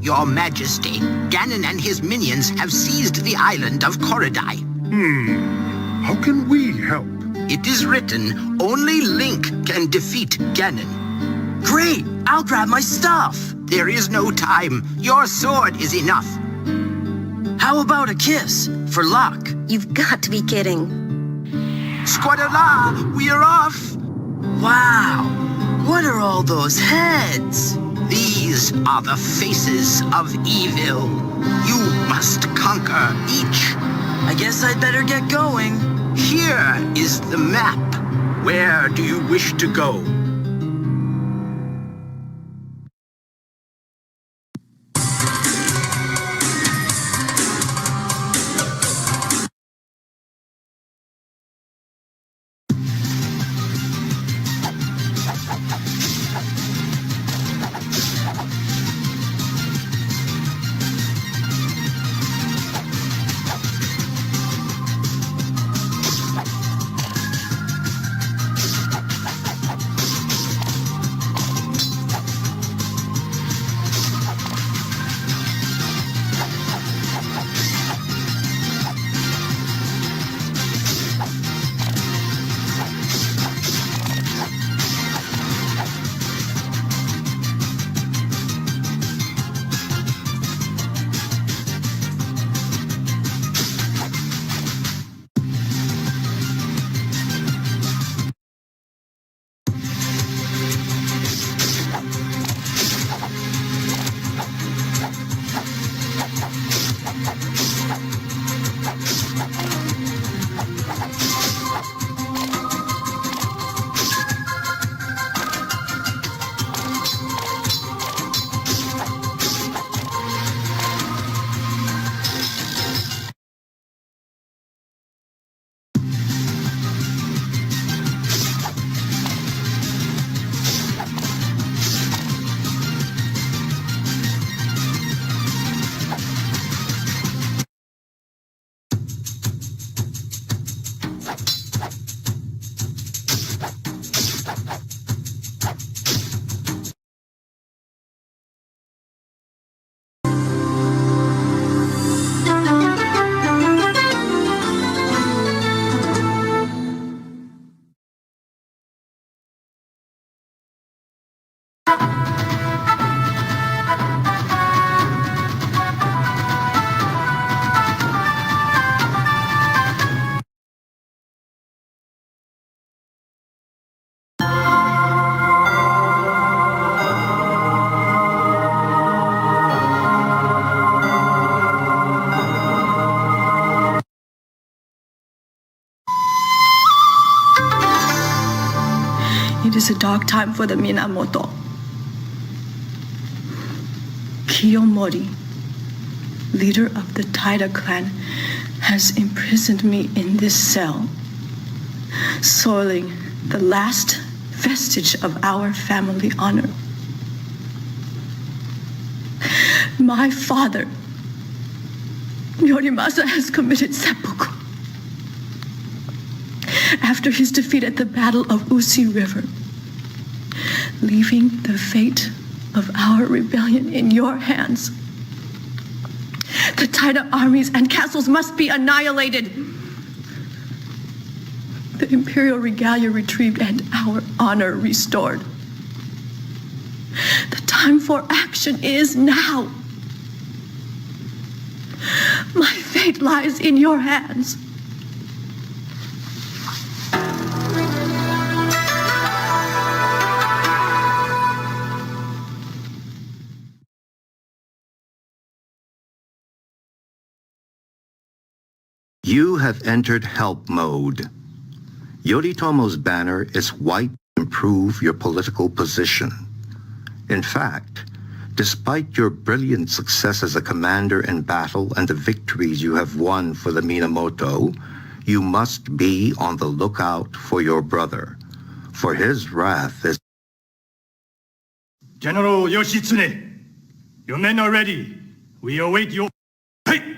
Your Majesty, Ganon and his minions have seized the island of Korodai. How can we help? It is written, only Link can defeat Ganon. Great, I'll grab my stuff. There is no time. Your sword is enough. How about a kiss for luck? You've got to be kidding. Squadala, we are off. Wow, what are all those heads? These are the faces of evil. You must conquer each. I guess I'd better get going. Here is the map. Where do you wish to go? It is a dark time for the Minamoto. Kiyomori, leader of the Taira clan, has imprisoned me in this cell, soiling the last vestige of our family honor. My father Yorimasa has committed seppuku. After his defeat at the Battle of Usi River, leaving the fate of our rebellion in your hands. The Taira armies and castles must be annihilated. The imperial regalia retrieved and our honor restored. The time for action is now. My fate lies in your hands. You have entered help mode. Yoritomo's banner is white to improve your political position. In fact, despite your brilliant success as a commander in battle and the victories you have won for the Minamoto, you must be on the lookout for your brother, for his wrath is... General Yoshitsune, your men are ready. We await your... Hey!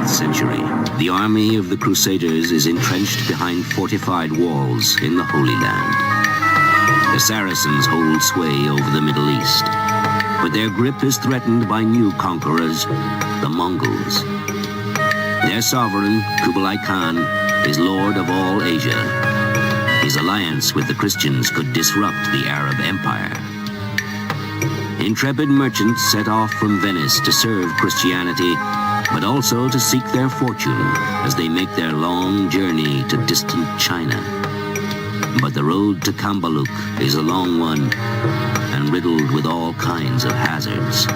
14th century. The army of the Crusaders is entrenched behind fortified walls in the Holy Land. The Saracens hold sway over the Middle East, but their grip is threatened by new conquerors, the Mongols. Their sovereign, Kublai Khan, is lord of all Asia. His alliance with the Christians could disrupt the Arab Empire. Intrepid merchants set off from Venice to serve Christianity, but also to seek their fortune as they make their long journey to distant China. But the road to Kambaluk is a long one and riddled with all kinds of hazards.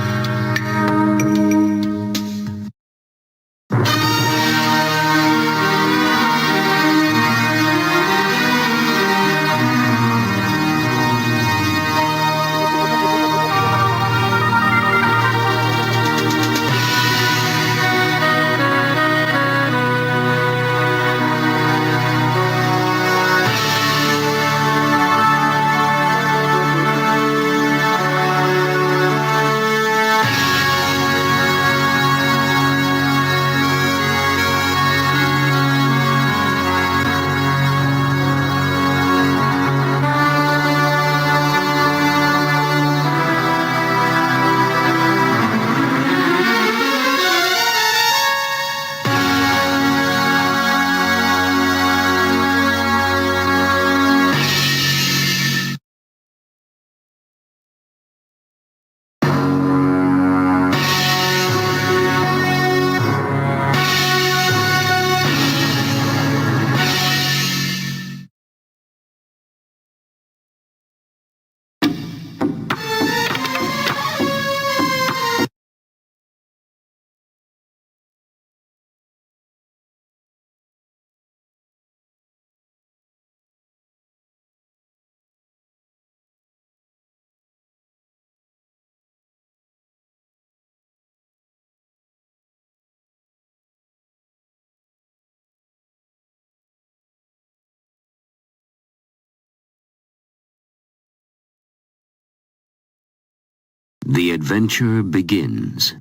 The adventure begins.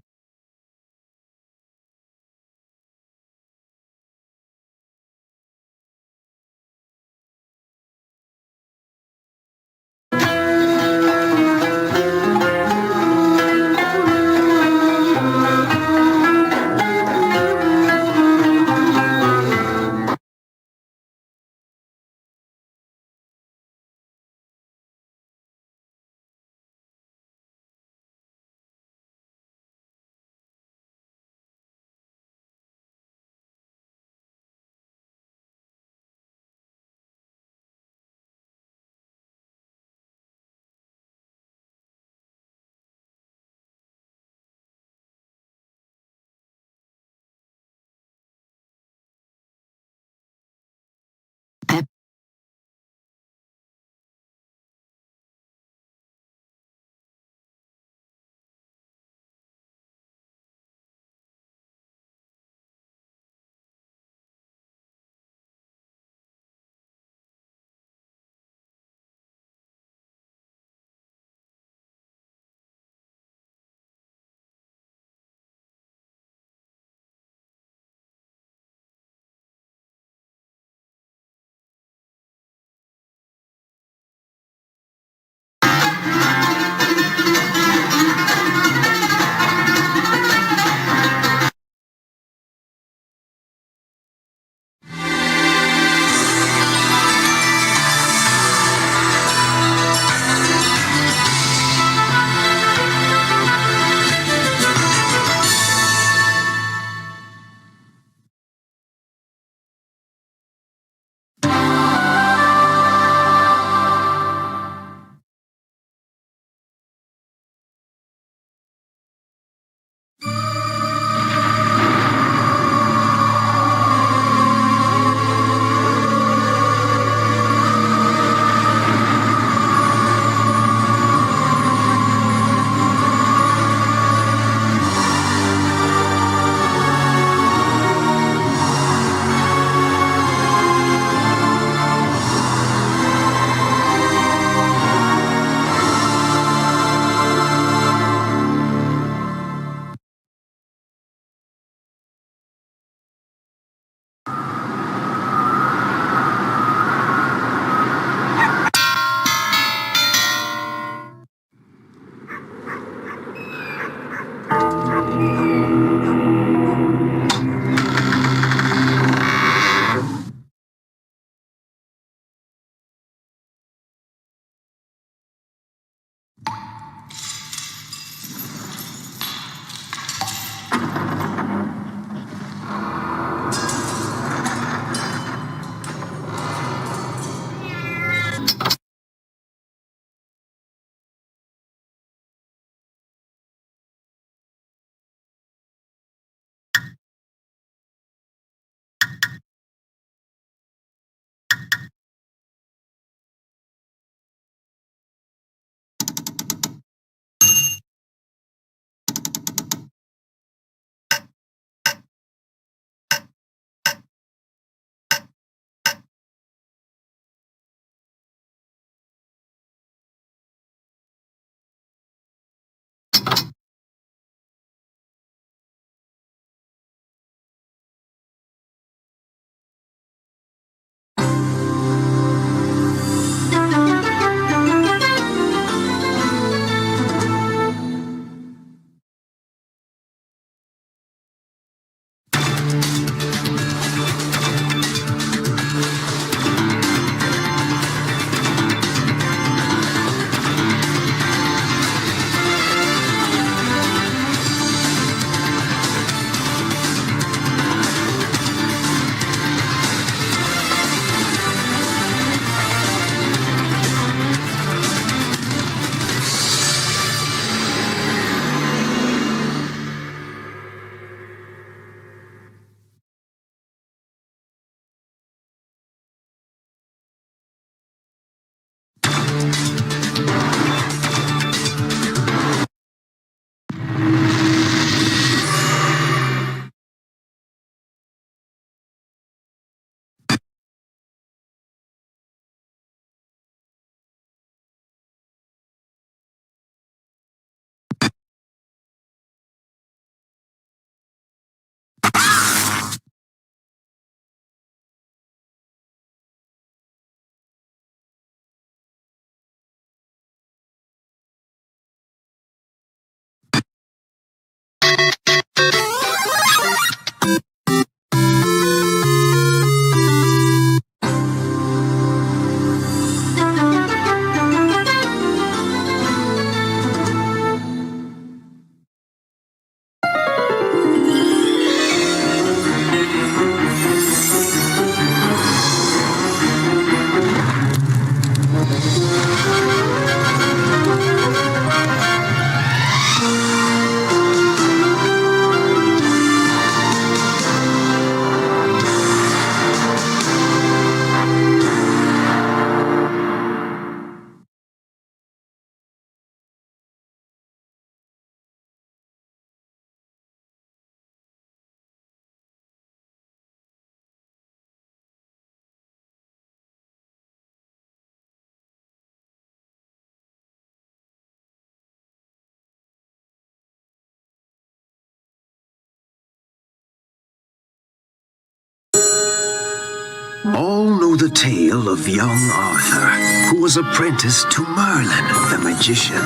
All know the tale of young Arthur, who was apprenticed to Merlin, the magician.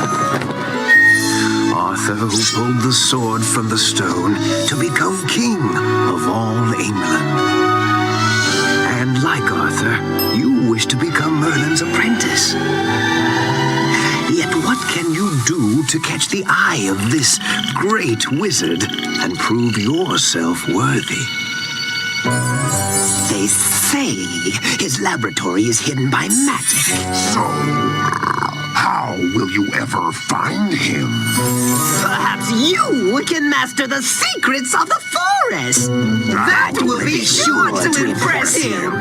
Arthur who pulled the sword from the stone to become king of all England. And like Arthur, you wish to become Merlin's apprentice. Yet what can you do to catch the eye of this great wizard and prove yourself worthy? They say his laboratory is hidden by magic. So, how will you ever find him? Perhaps you can master the secrets of the forest. That will be sure to impress him.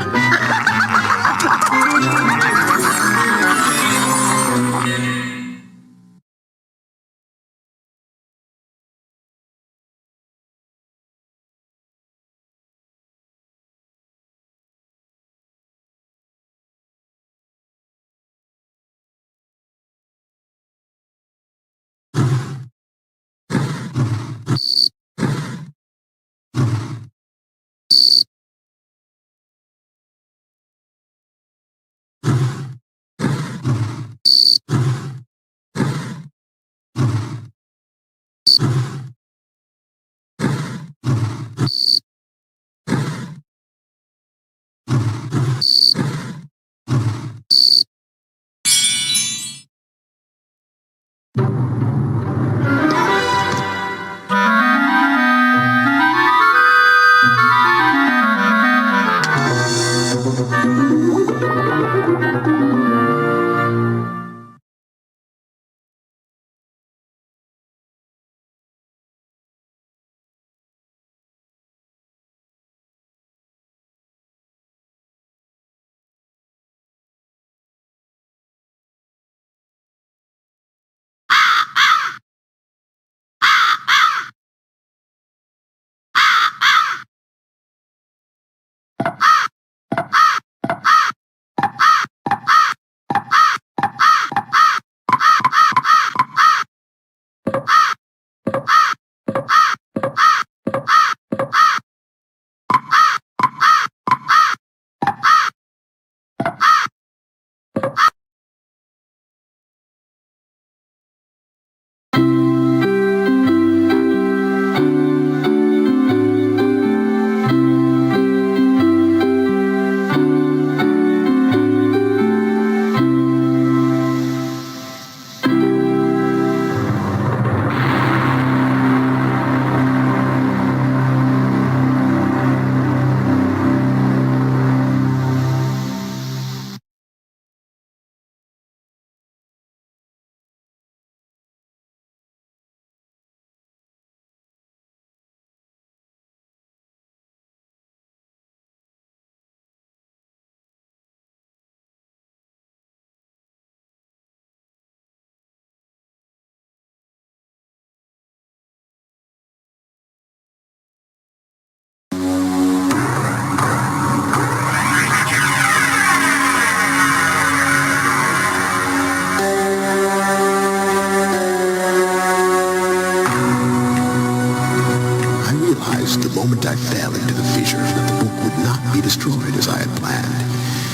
moment I fell into the fissure that the book would not be destroyed as I had planned.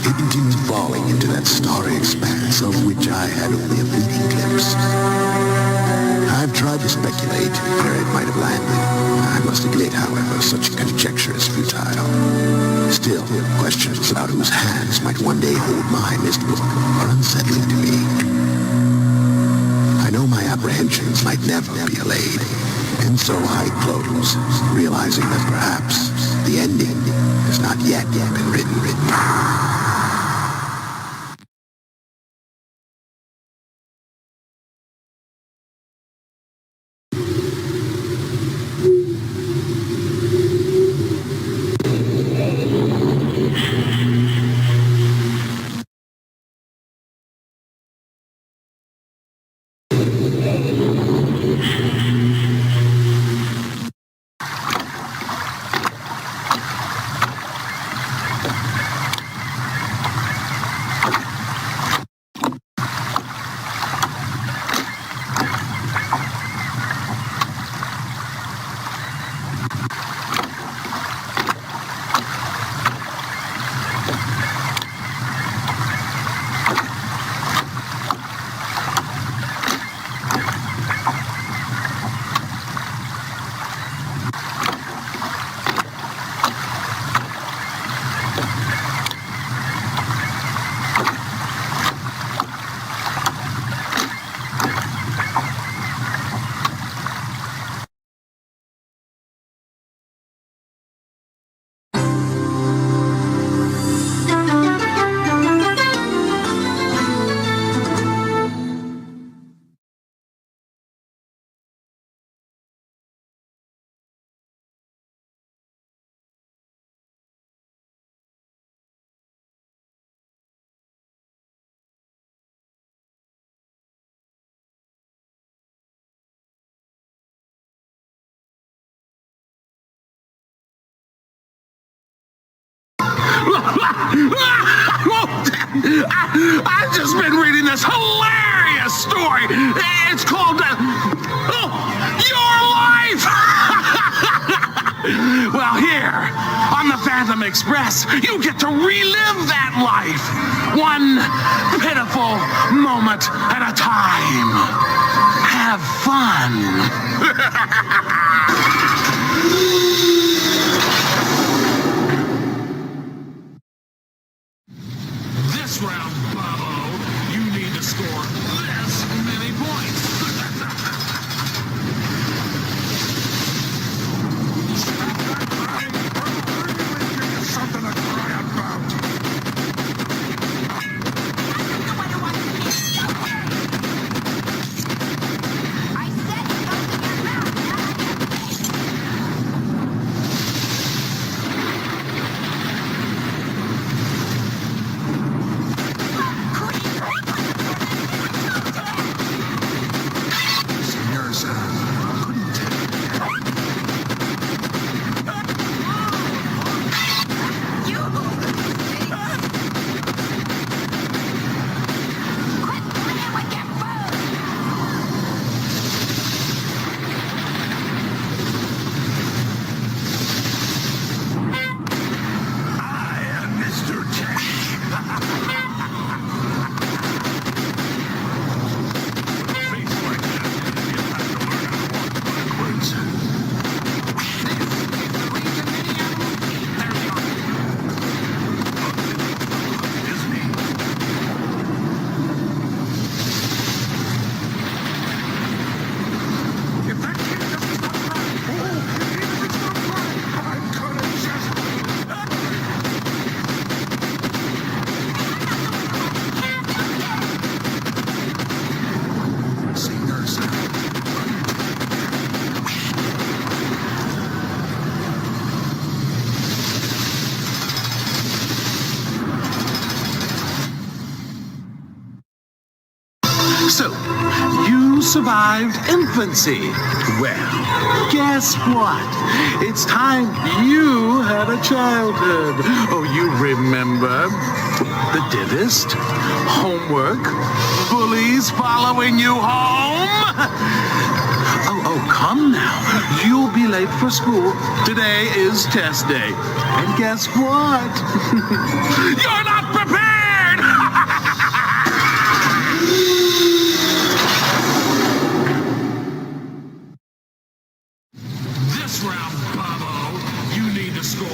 It continued falling into that starry expanse of which I had only a fleeting glimpse. I've tried to speculate where it might have landed. I must admit, however, such conjecture is futile. Still, questions about whose hands might one day hold my missed book are unsettling to me. I know my apprehensions might never be allayed, and so I close, realizing that perhaps the ending has not yet been written. I've just been reading this hilarious story. It's called Your Life. Well, here on the Phantom Express, you get to relive that life, one pitiful moment at a time. Have fun. This round, Bobo, you need to score this many points. Something to cry about. So, you survived infancy. Well, guess what? It's time you had a childhood. Oh, you remember the dentist, homework, bullies following you home? Oh, come now. You'll be late for school. Today is test day. And guess what? You're not prepared! This round, Bobo, you need to score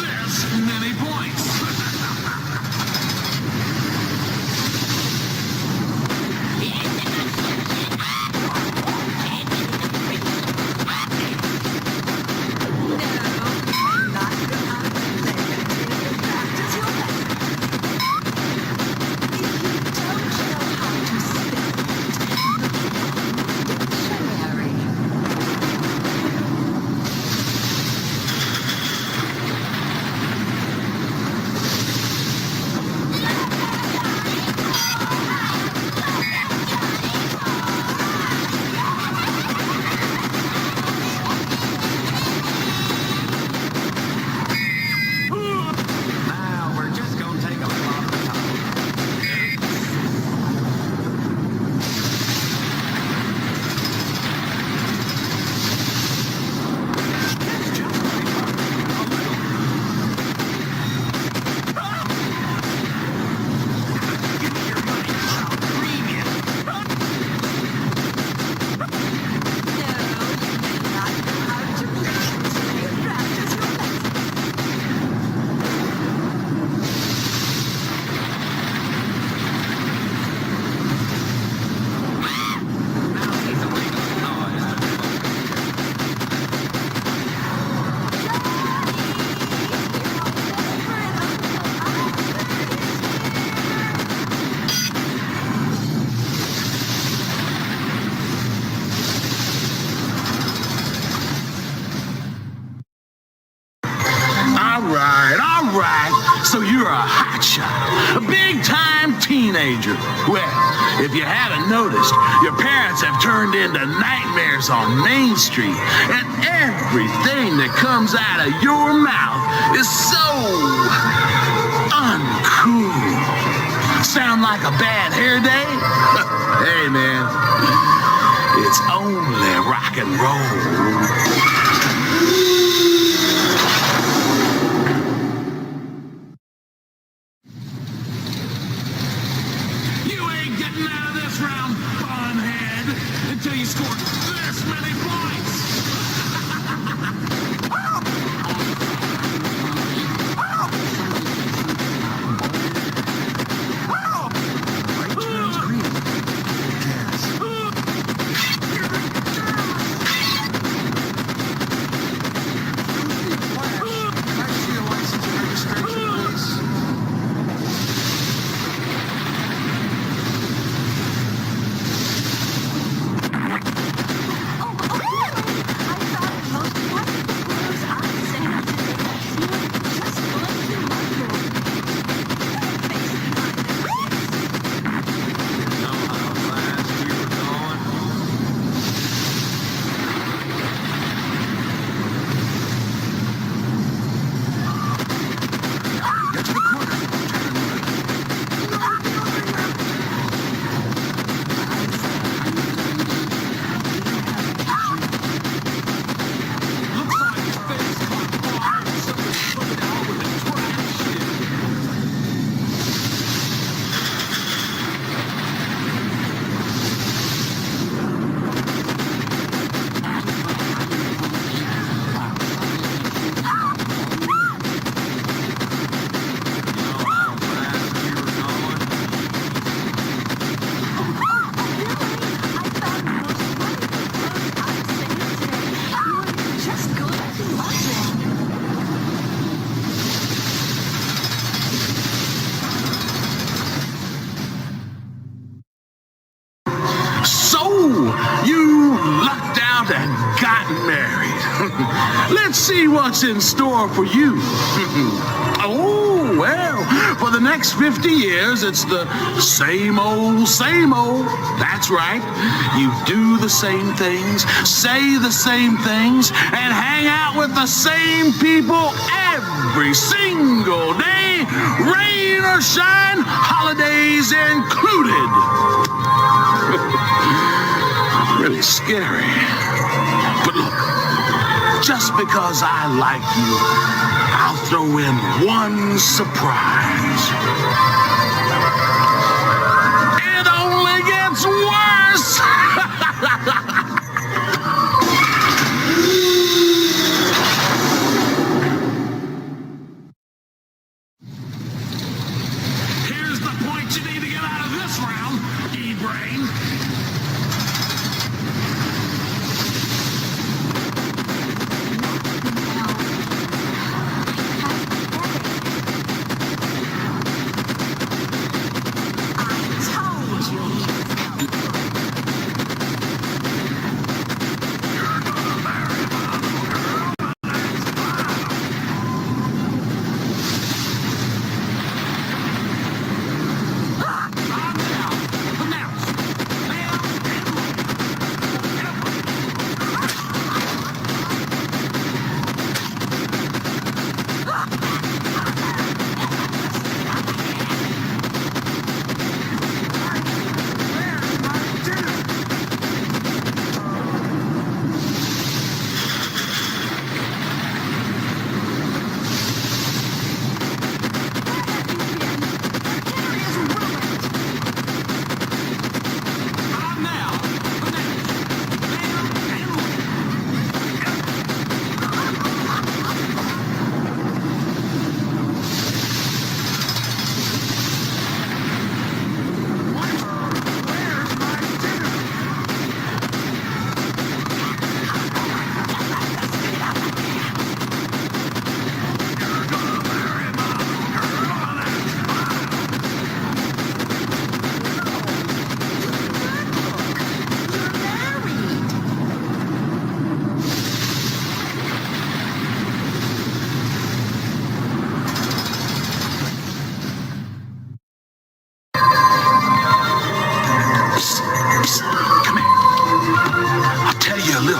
this many points. All right. So you're a hotshot, a big-time teenager. Well, if you haven't noticed, your parents have turned into nightmares on Main Street, and everything that comes out of your mouth is so cool. Sound like a bad hair day? Hey, man. It's only rock and roll. You ain't getting out of this round, bunhead, until you score this many points. You lucked out and got married. Let's see what's in store for you. Oh, well, for the next 50 years, it's the same old, same old. That's right. You do the same things, say the same things, and hang out with the same people every single day, rain or shine, holidays included. Really scary. But look, just because I like you, I'll throw in one surprise. It only gets worse! Here's the point you need to get out of this round, E-Brain.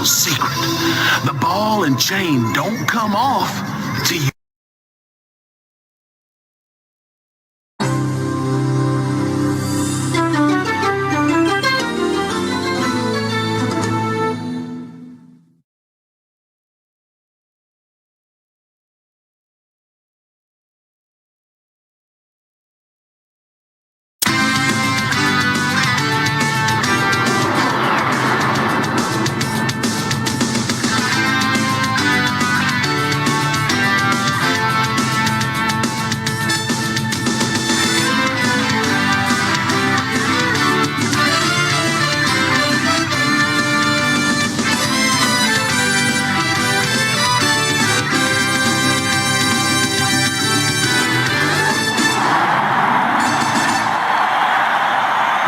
Secret. The ball and chain don't come off till you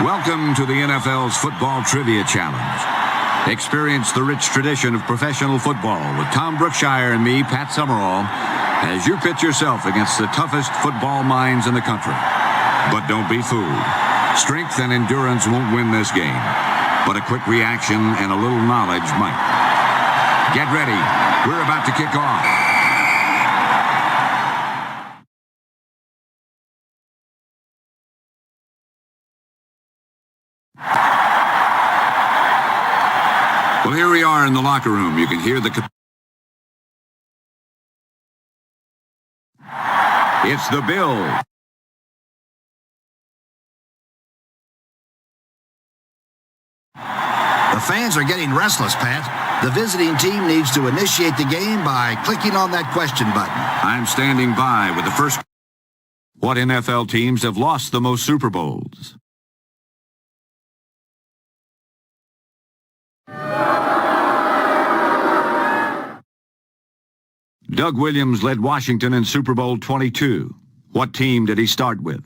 Welcome to the NFL's Football Trivia Challenge. Experience the rich tradition of professional football with Tom Brookshire and me, Pat Summerall, as you pitch yourself against the toughest football minds in the country. But don't be fooled. Strength and endurance won't win this game, but a quick reaction and a little knowledge might. Get ready. We're about to kick off. Well, here we are in the locker room. You can hear the... It's the Bills. The fans are getting restless, Pat. The visiting team needs to initiate the game by clicking on that question button. I'm standing by with the first... What NFL teams have lost the most Super Bowls? Doug Williams led Washington in Super Bowl 22. What team did he start with?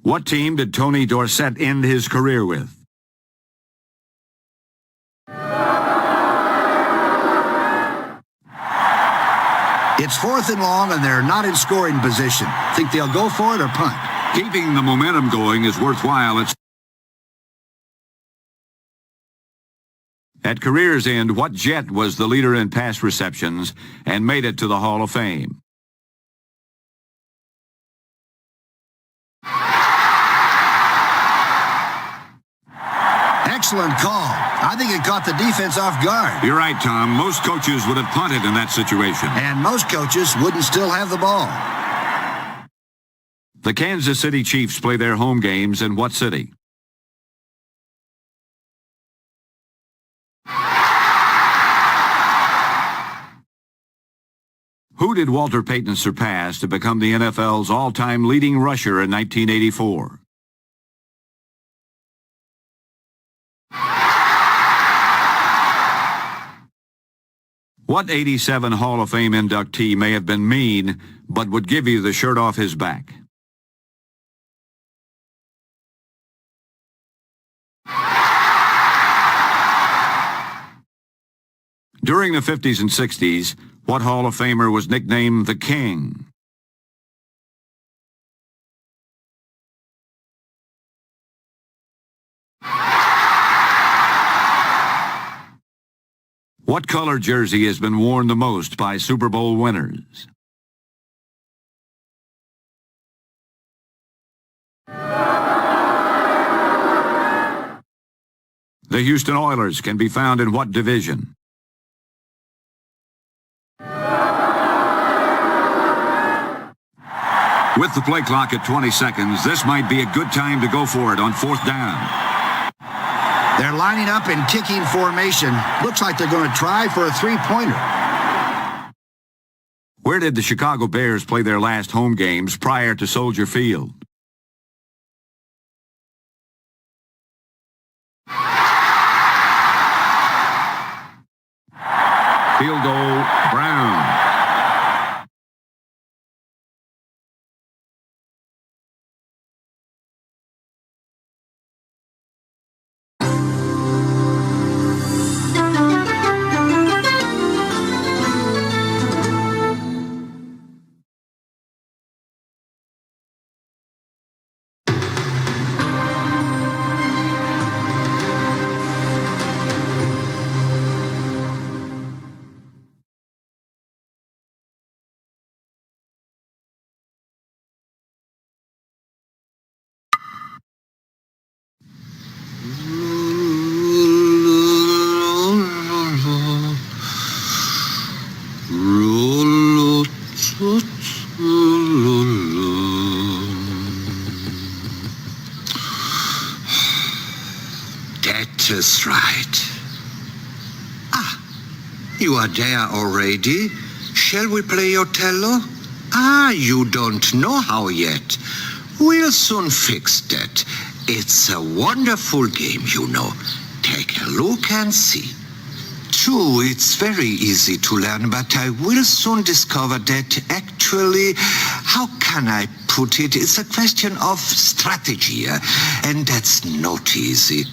What team did Tony Dorsett end his career with? It's 4th and long, and they're not in scoring position. Think they'll go for it or punt? Keeping the momentum going is worthwhile. At career's end, what Jet was the leader in pass receptions and made it to the Hall of Fame? Excellent call. I think it caught the defense off guard. You're right, Tom. Most coaches would have punted in that situation. And most coaches wouldn't still have the ball. The Kansas City Chiefs play their home games in what city? Who did Walter Payton surpass to become the NFL's all-time leading rusher in 1984? What 87 Hall of Fame inductee may have been mean, but would give you the shirt off his back? During the 50s and 60s, what Hall of Famer was nicknamed the King? What color jersey has been worn the most by Super Bowl winners? The Houston Oilers can be found in what division? With the play clock at 20 seconds, this might be a good time to go for it on 4th down. They're lining up in kicking formation. Looks like they're going to try for a three-pointer. Where did the Chicago Bears play their last home games prior to Soldier Field? Field goal, Brown. That is right. Ah, you are there already. Shall we play Othello? Ah, you don't know how yet. We'll soon fix that. It's a wonderful game, you know. Take a look and see. true, it's very easy to learn, but I will soon discover that actually, how can I put it? It's a question of strategy, and that's not easy.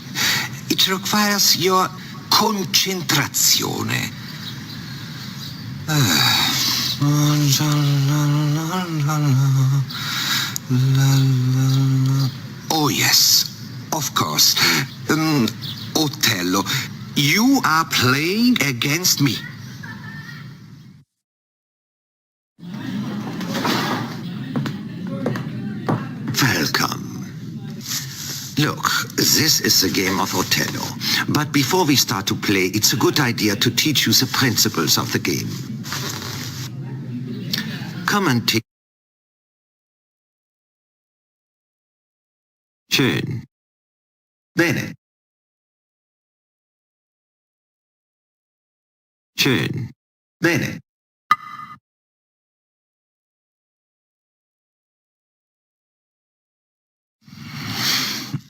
It requires your concentrazione. Oh, yes, of course. Othello, you are playing against me. Welcome. Look, this is the game of Othello. But before we start to play, it's a good idea to teach you the principles of the game. Come and take... Schön. Bene. Schön. Bene.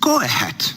Go ahead.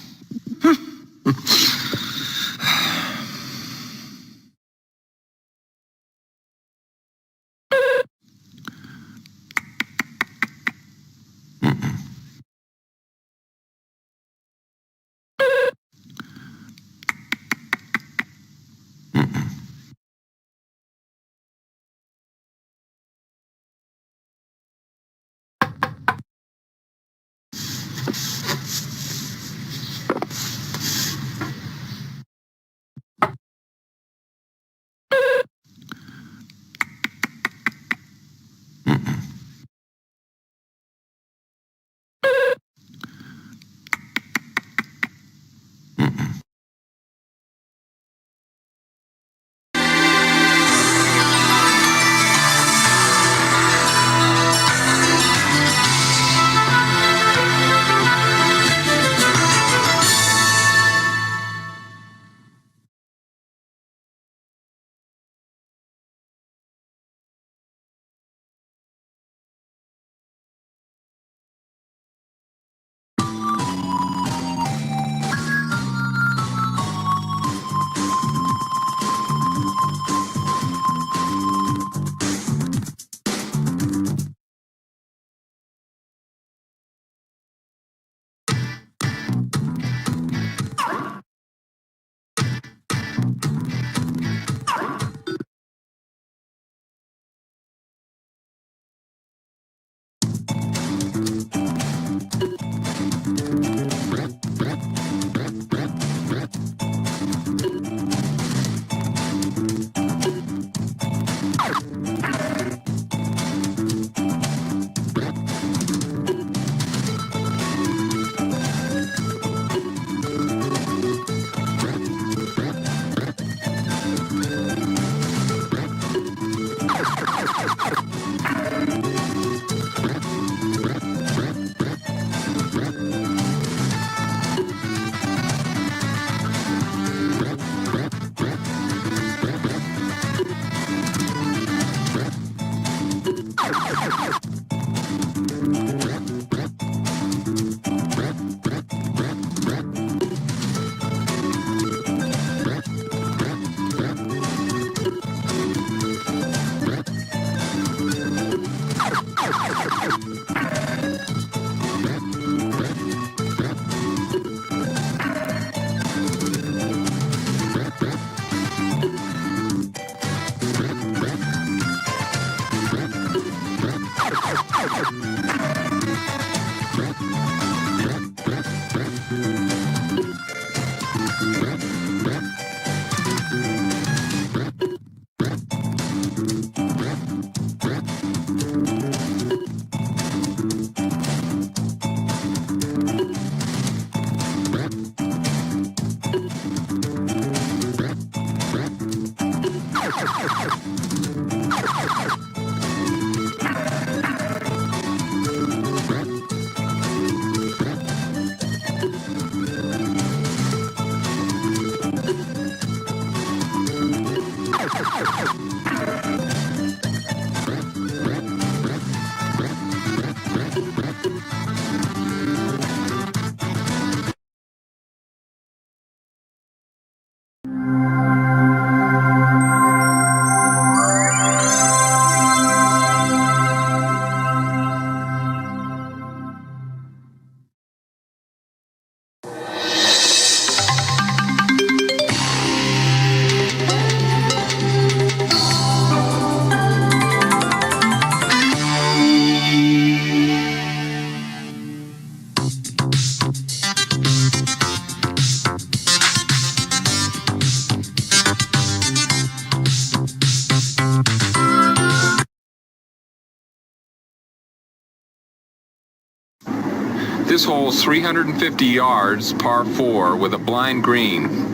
This hole's 350 yards, par 4, with a blind green.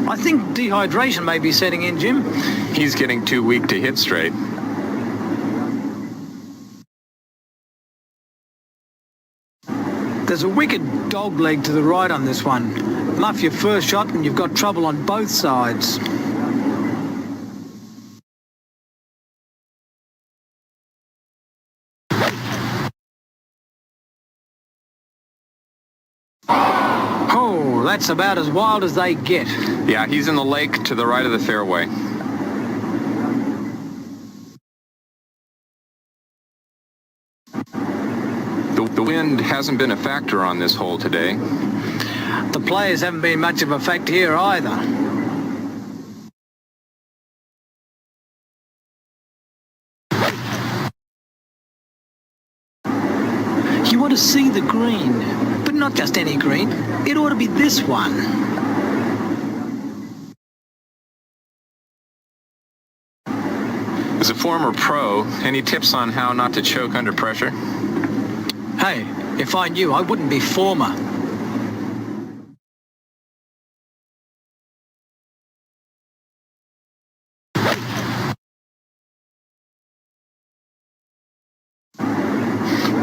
I think dehydration may be setting in, Jim. He's getting too weak to hit straight. There's a wicked dog leg to the right on this one. Muff your first shot and you've got trouble on both sides. Oh, that's about as wild as they get. Yeah, he's in the lake to the right of the fairway. The wind hasn't been a factor on this hole today. The players haven't been much of a factor here either. You want to see the green, but not just any green. It ought to be this one. As a former pro, any tips on how not to choke under pressure? Hey, if I knew, I wouldn't be former.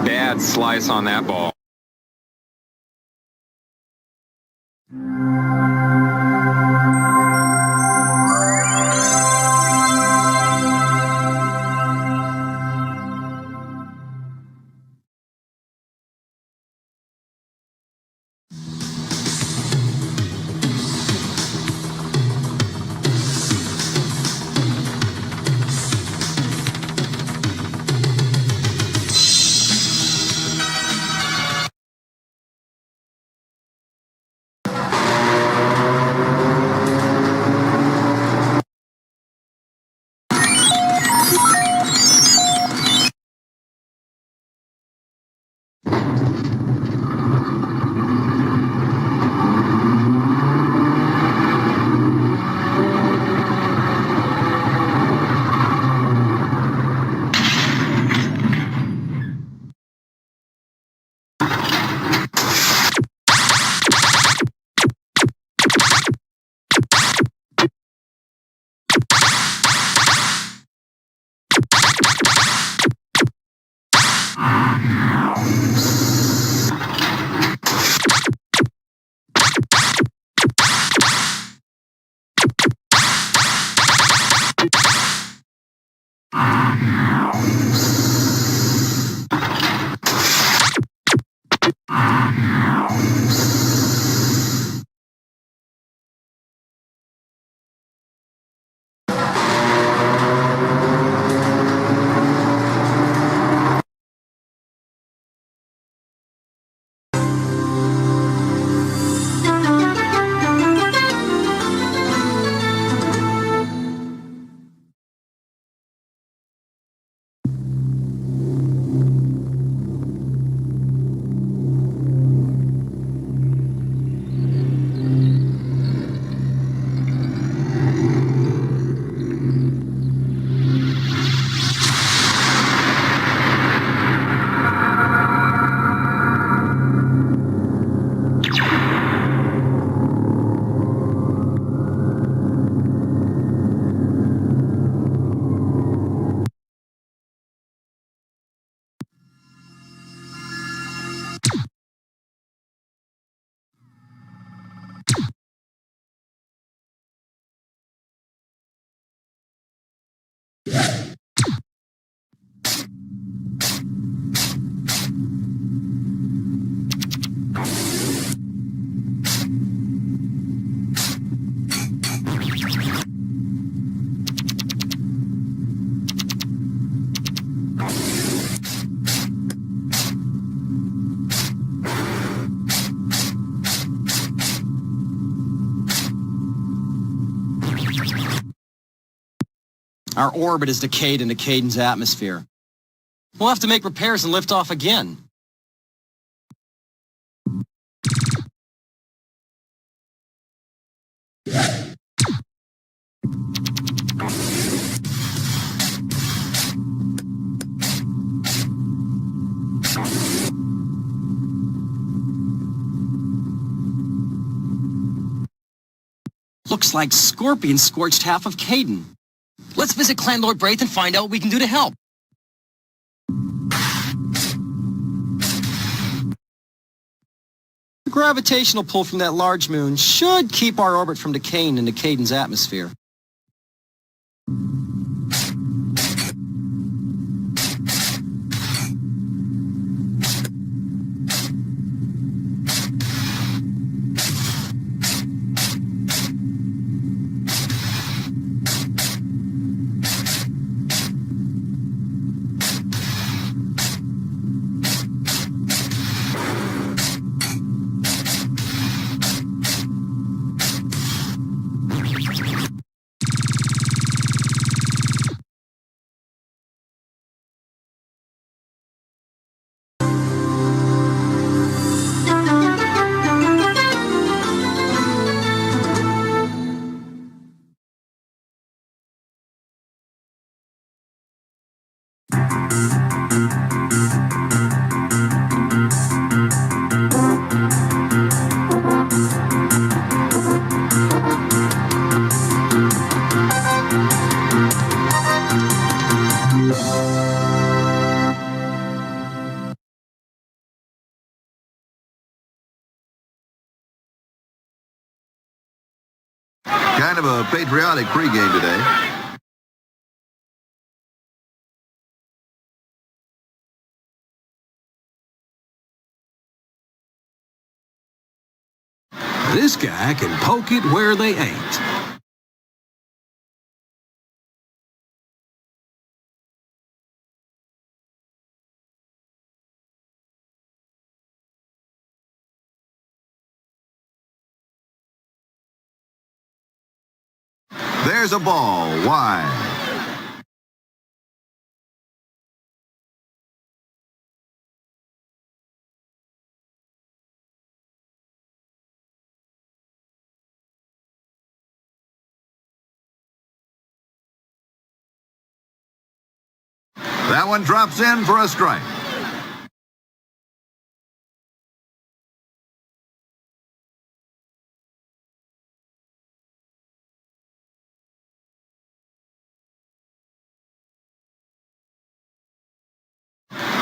Bad slice on that ball. Our orbit is decayed into Caden's atmosphere. We'll have to make repairs and lift off again. Looks like Scorpion scorched half of Caden. Let's visit Clan Lord Braith and find out what we can do to help. The gravitational pull from that large moon should keep our orbit from decaying into Caden's atmosphere. Kind of a patriotic pregame today. This guy can poke it where they ain't. There's a ball wide. That one drops in for a strike.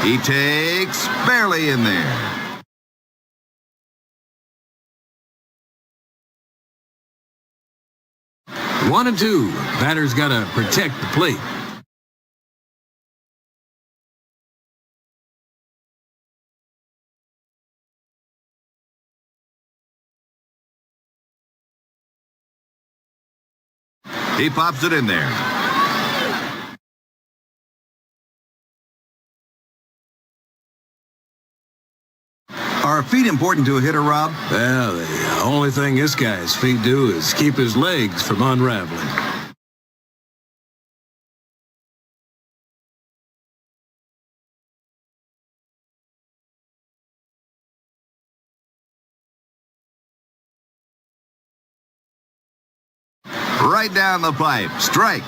He takes barely in there. One and two. Batter's got to protect the plate. He pops it in there. Are feet important to a hitter, Rob? Well, the only thing this guy's feet do is keep his legs from unraveling. Right down the pipe. Strike.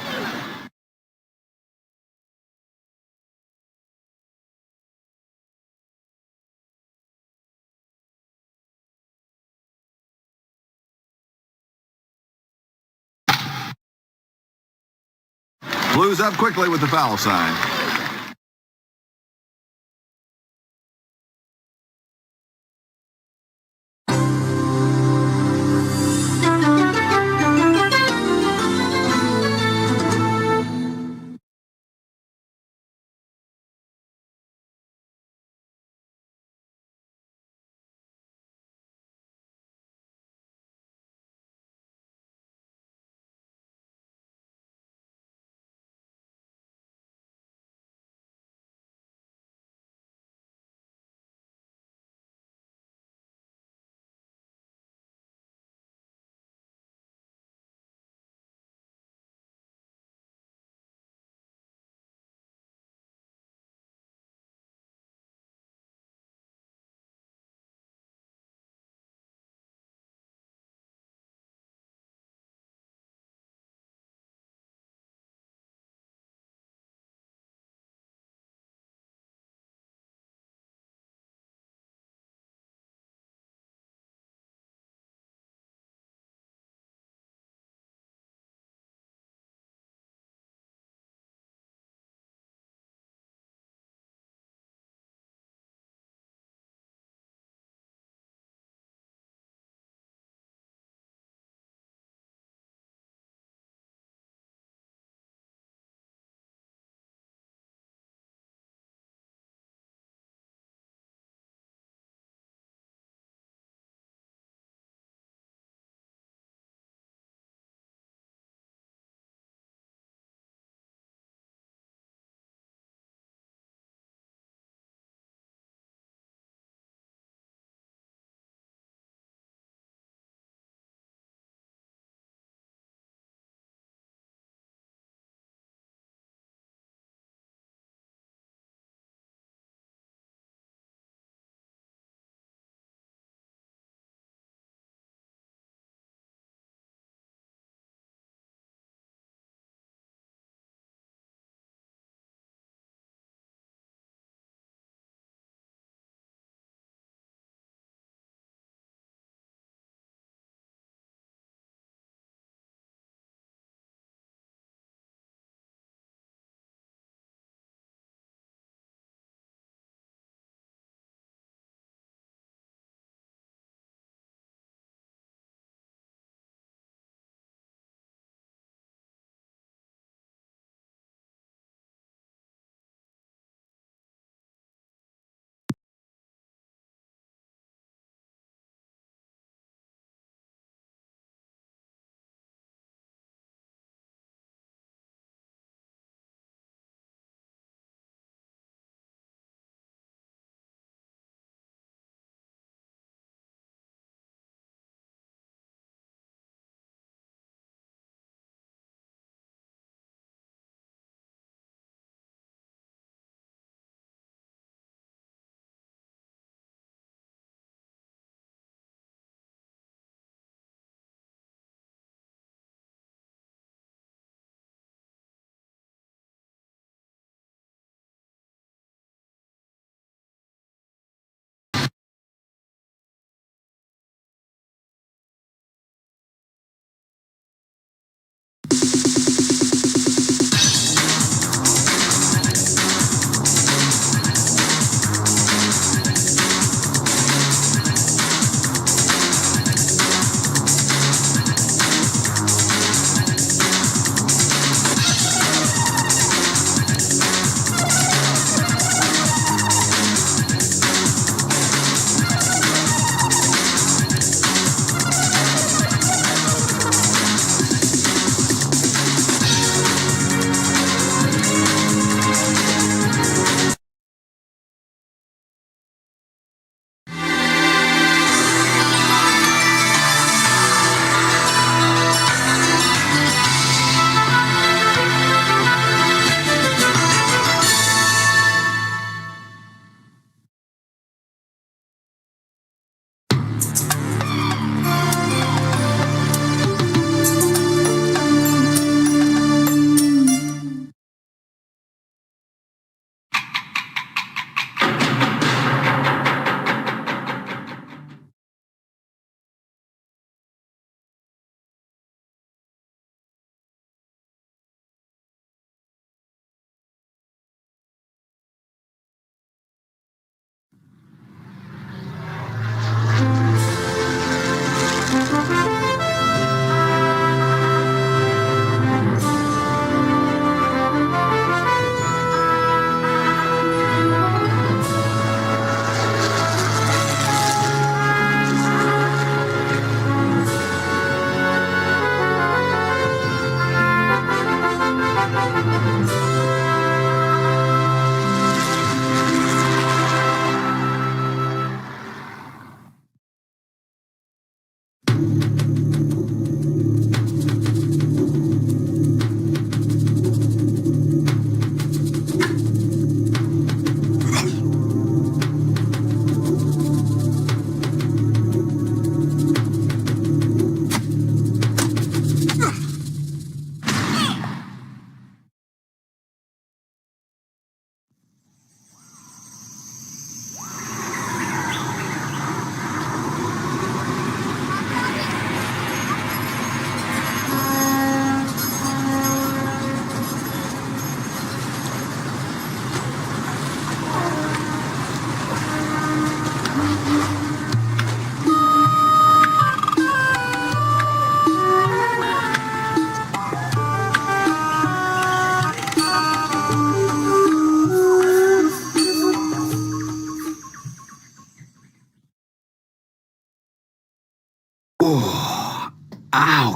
Blues up quickly with the foul sign.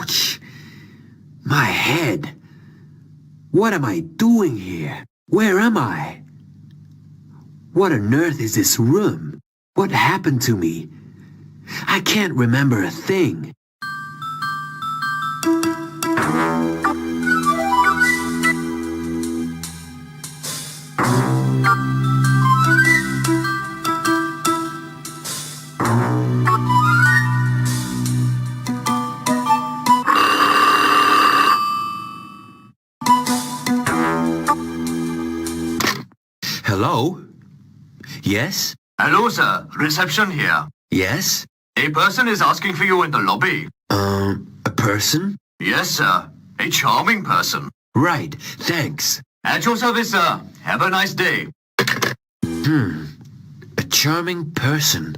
Ouch! My head. What am I doing here? Where am I? What on earth is this room? What happened to me? I can't remember a thing. Hello? Yes? Hello, sir. Reception here. Yes? A person is asking for you in the lobby. A person? Yes, sir. A charming person. Right, thanks. At your service, sir. Have a nice day. A charming person.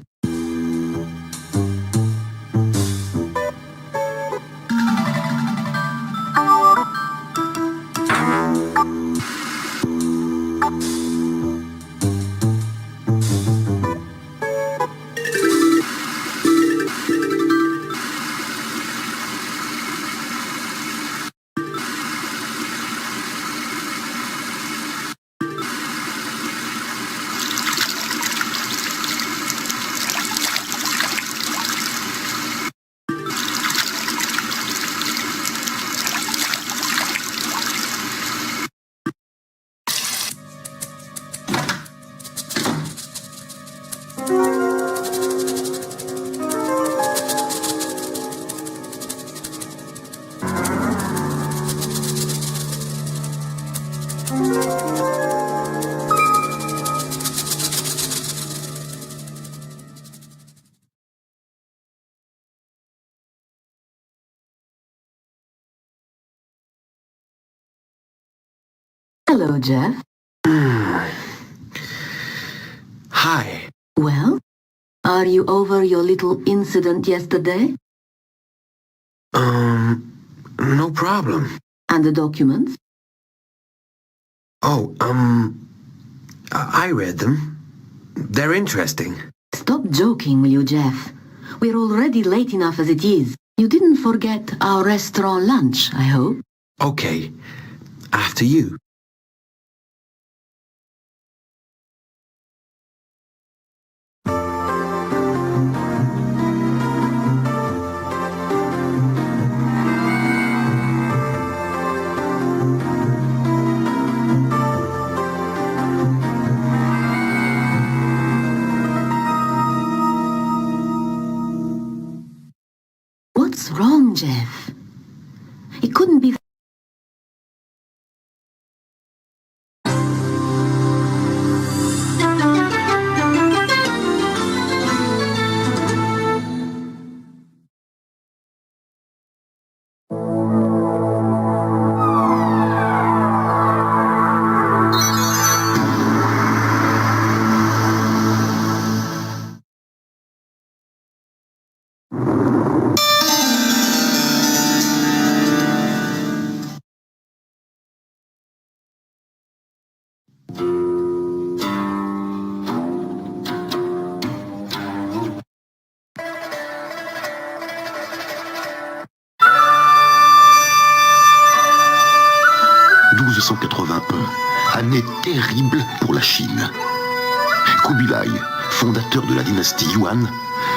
Hello, Jeff. Hi. Well, are you over your little incident yesterday? No problem. And the documents? Oh, I read them. They're interesting. Stop joking, will you, Jeff? We're already late enough as it is. You didn't forget our restaurant lunch, I hope? Okay. After you. What's wrong, Jeff? It couldn't be... Année terrible pour la Chine. Kubilai, fondateur de la dynastie Yuan,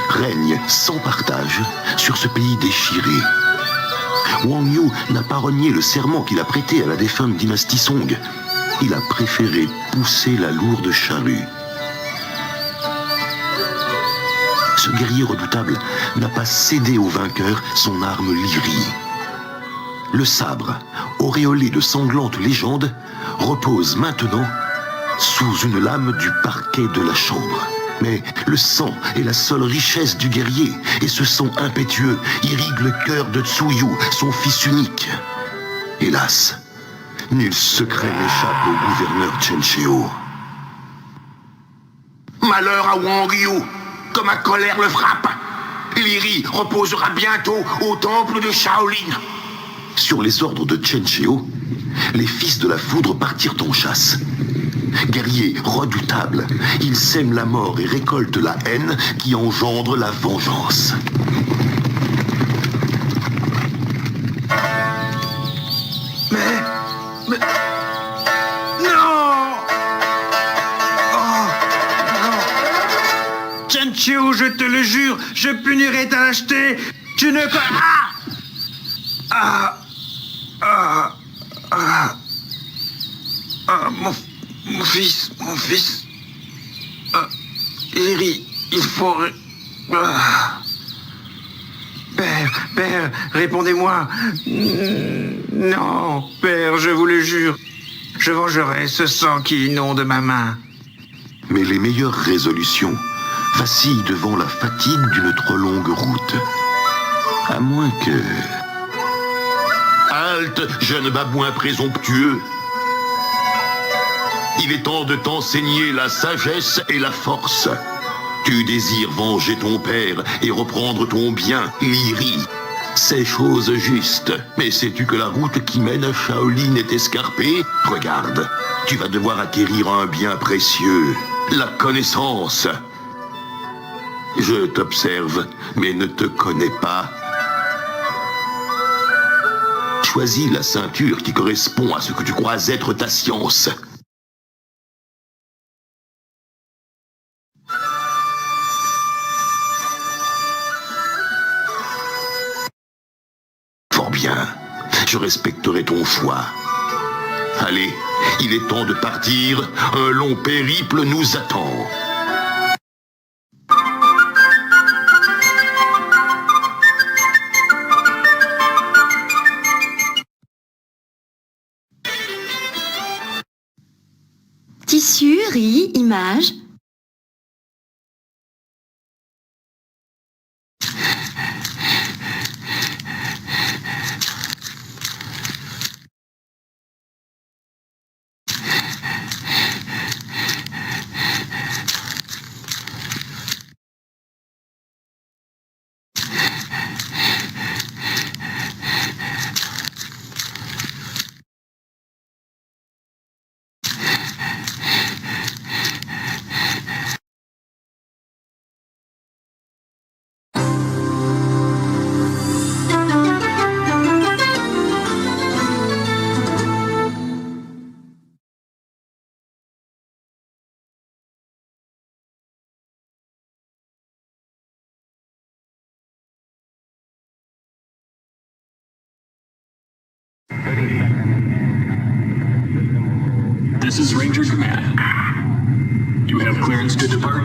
règne sans partage sur ce pays déchiré. Wang Yu n'a pas renié le serment qu'il a prêté à la défunte dynastie Song. Il a préféré pousser la lourde charrue. Ce guerrier redoutable n'a pas cédé au vainqueur son arme lyrie. Le sabre, auréolé de sanglantes légendes, repose maintenant sous une lame du parquet de la chambre. Mais le sang est la seule richesse du guerrier, et ce sang impétueux irrigue le cœur de Tsuyu, son fils unique. Hélas, nul secret n'échappe au gouverneur Chen Sheo. Malheur à Wang Yu, que ma colère le frappe. L'Iri reposera bientôt au temple de Shaolin. Sur les ordres de Chen Sheo, les fils de la foudre partirent en chasse. Guerriers redoutables, ils sèment la mort et récoltent la haine qui engendre la vengeance. idiot, je te le jure, je punirai ta lâcheté. Tu ne... Mon fils. Liri, il faut... Père, répondez-moi. Non, père, je vous le jure. Je vengerai ce sang qui inonde ma main. Mais les meilleures résolutions vacillent devant la fatigue d'une trop longue route. À moins que... Halte, jeune babouin présomptueux. Il est temps de t'enseigner la sagesse et la force. Tu désires venger ton père et reprendre ton bien, Lyrie. C'est chose juste. Mais sais-tu que la route qui mène à Shaolin est escarpée? Regarde, tu vas devoir acquérir un bien précieux, la connaissance. Je t'observe, mais ne te connais pas. Choisis la ceinture qui correspond à ce que tu crois être ta science. Fort bien, je respecterai ton choix. Allez, il est temps de partir, un long périple nous attend. Tissu, riz, image. This is Ranger Command. You have clearance to depart.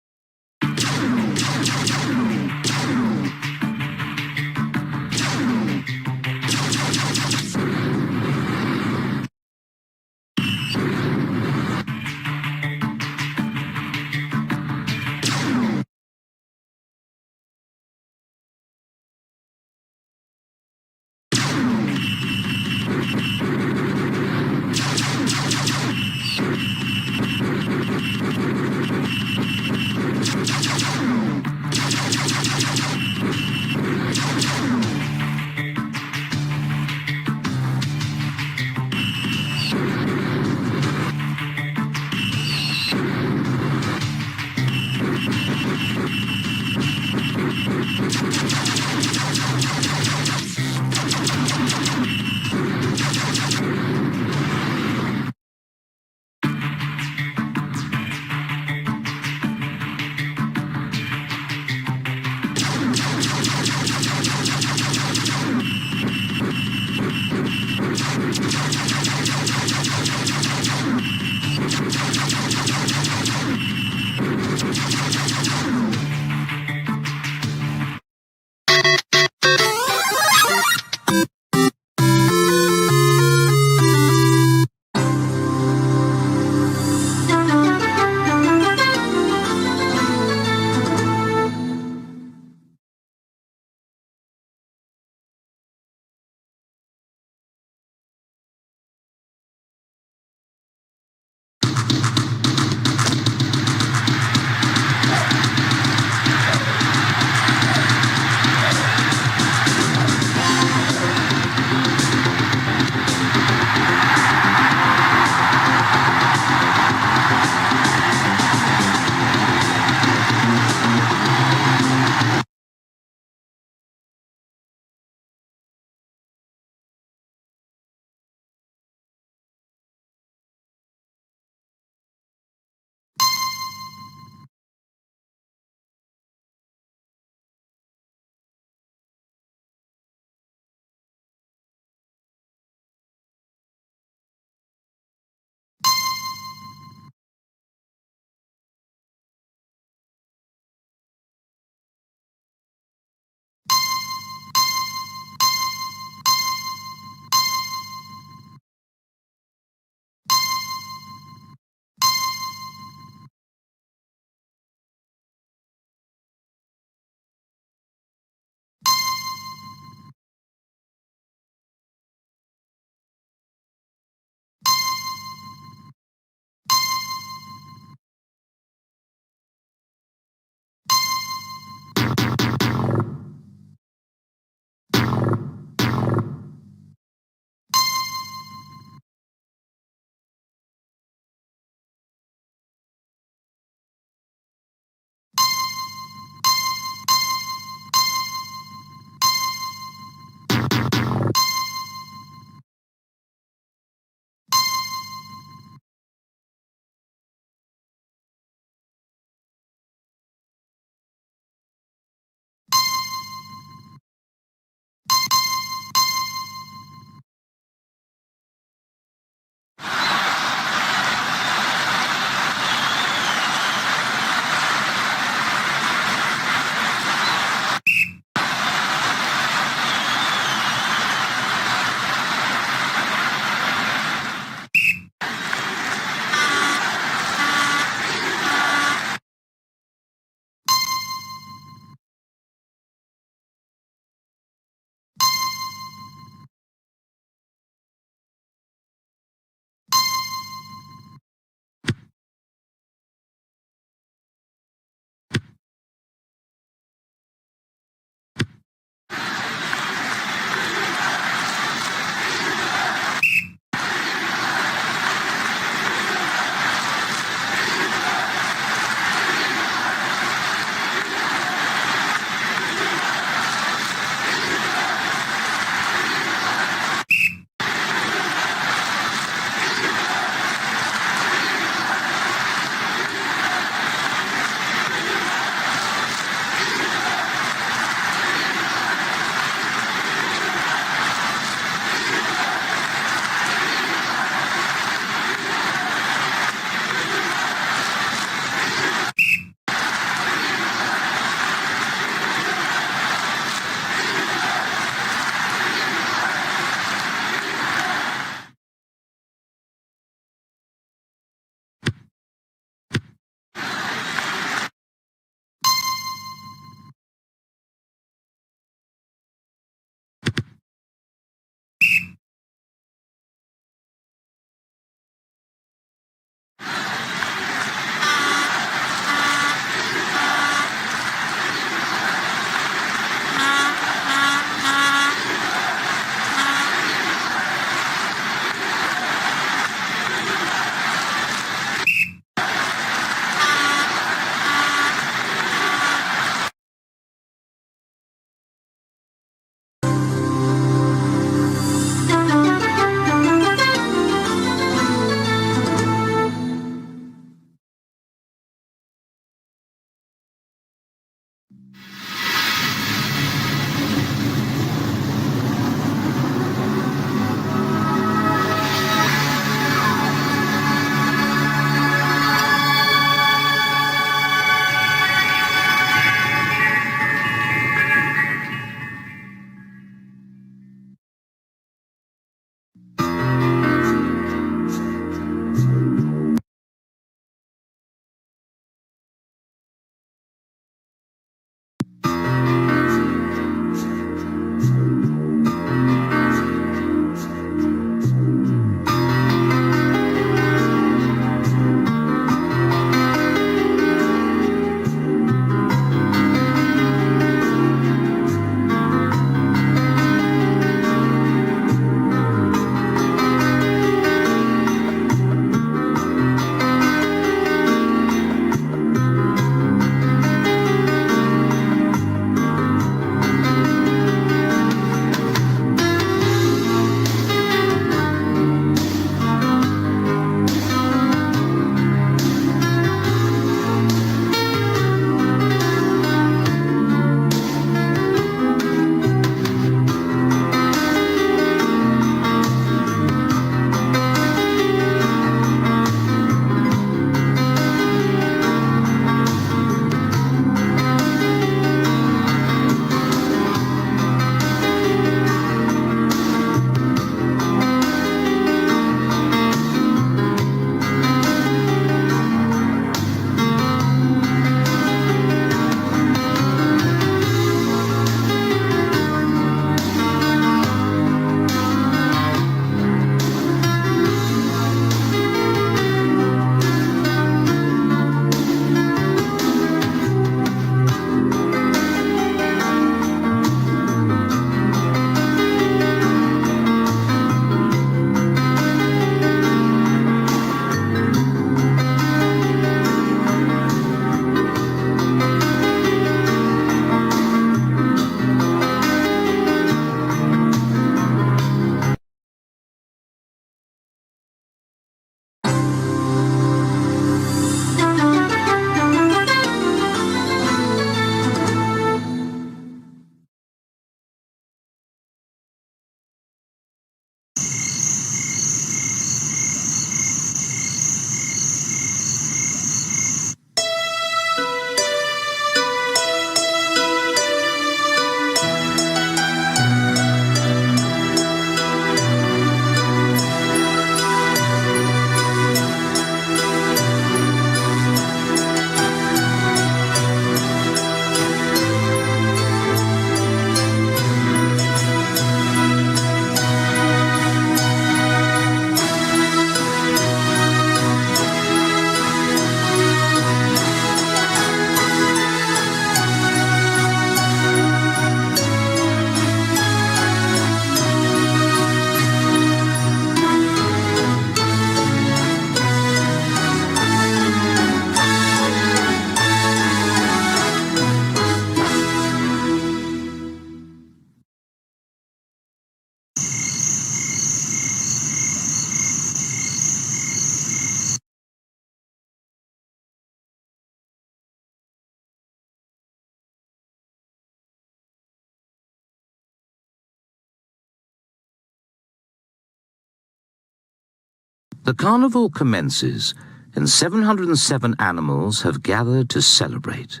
The carnival commences, and 707 animals have gathered to celebrate.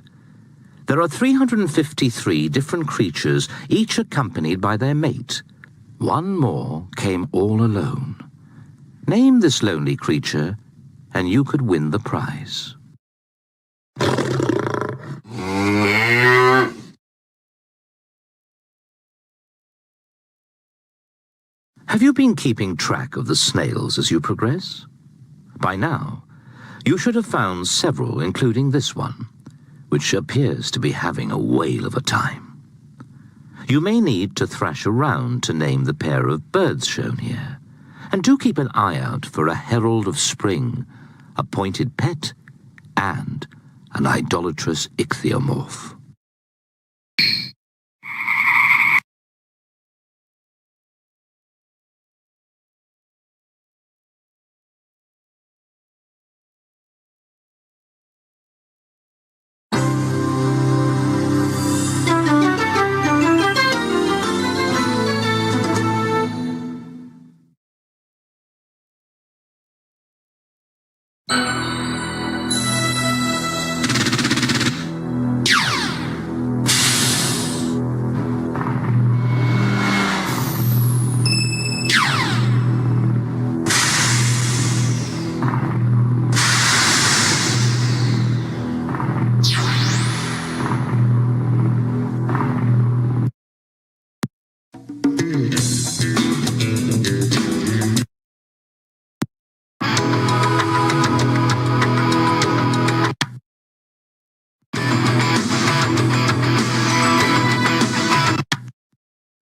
There are 353 different creatures, each accompanied by their mate. One more came all alone. Name this lonely creature, and you could win the prize. Have you been keeping track of the snails as you progress? By now, you should have found several, including this one, which appears to be having a whale of a time. You may need to thrash around to name the pair of birds shown here, and do keep an eye out for a herald of spring, a pointed pet, and an idolatrous ichthyomorph.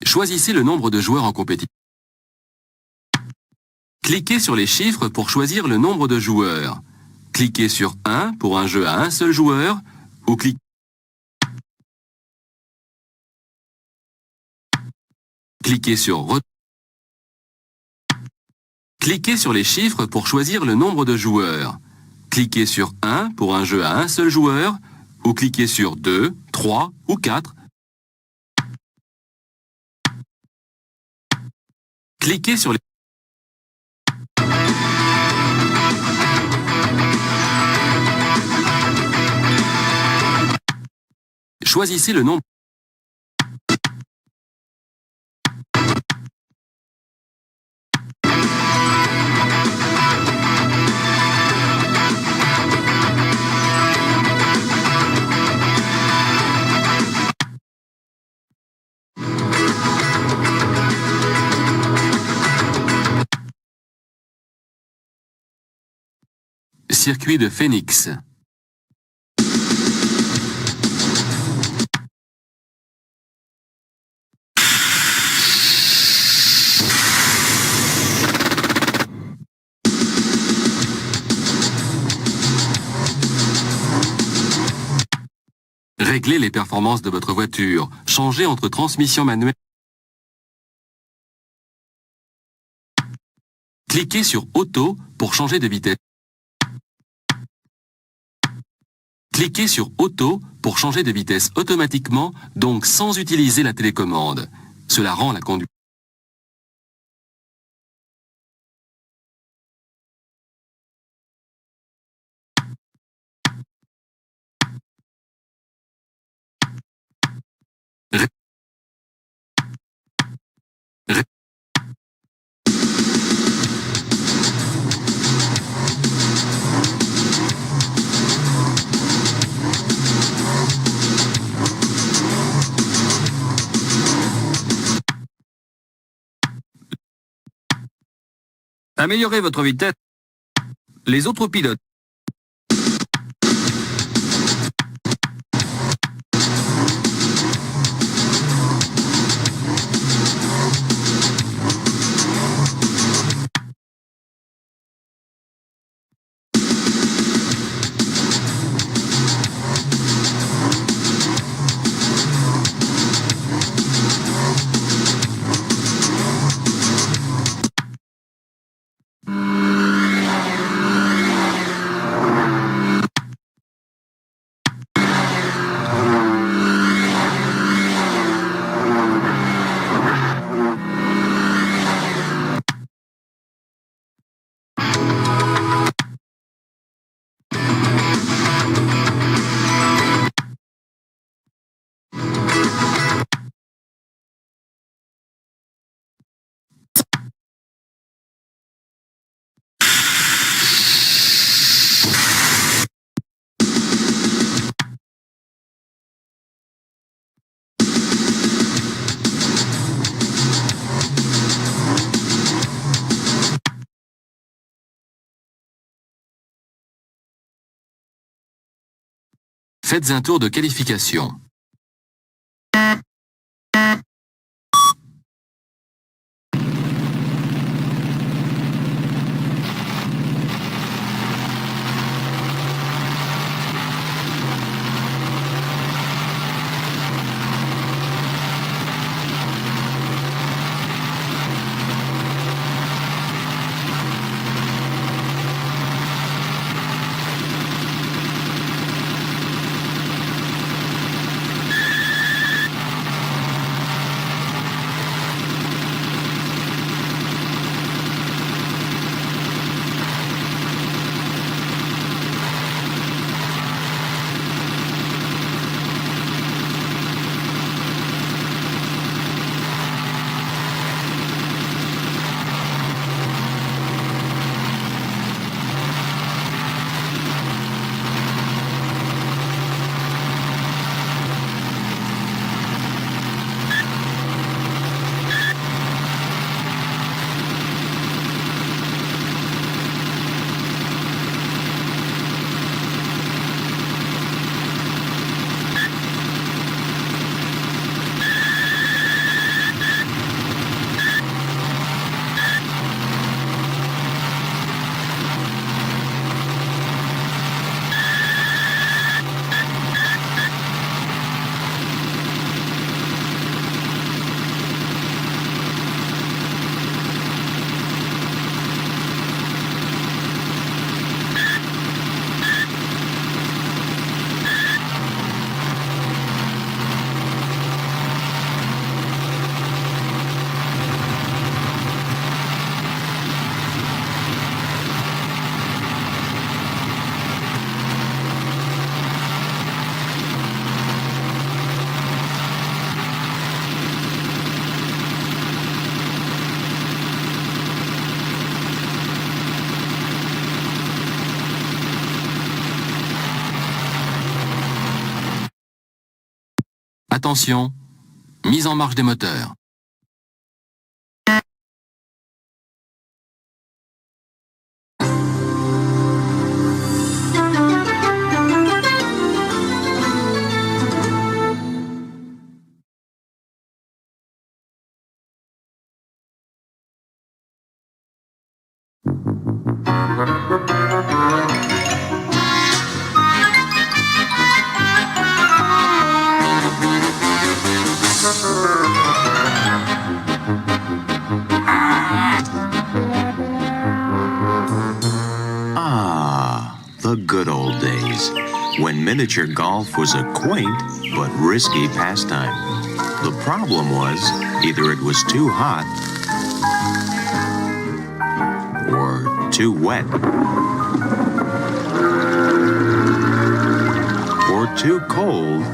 Choisissez le nombre de joueurs en compétition. Cliquez sur les chiffres pour choisir le nombre de joueurs. Cliquez sur 1 pour un jeu à un seul joueur ou cliquez sur Cliquez sur les chiffres pour choisir le nombre de joueurs. Cliquez sur 1 pour un jeu à un seul joueur ou cliquez sur 2, 3 ou 4. Cliquez sur les... Choisissez le nombre. Circuit de Phoenix. Réglez les performances de votre voiture. Changez entre transmission manuelle. Cliquez sur Auto pour changer de vitesse. Cliquez sur Auto pour changer de vitesse automatiquement, donc sans utiliser la télécommande. Cela rend la conduite. Améliorez votre vitesse. Les autres pilotes. Faites un tour de qualification. Attention, mise en marche des moteurs. The good old days, when miniature golf was a quaint but risky pastime. The problem was, either it was too hot or too wet or too cold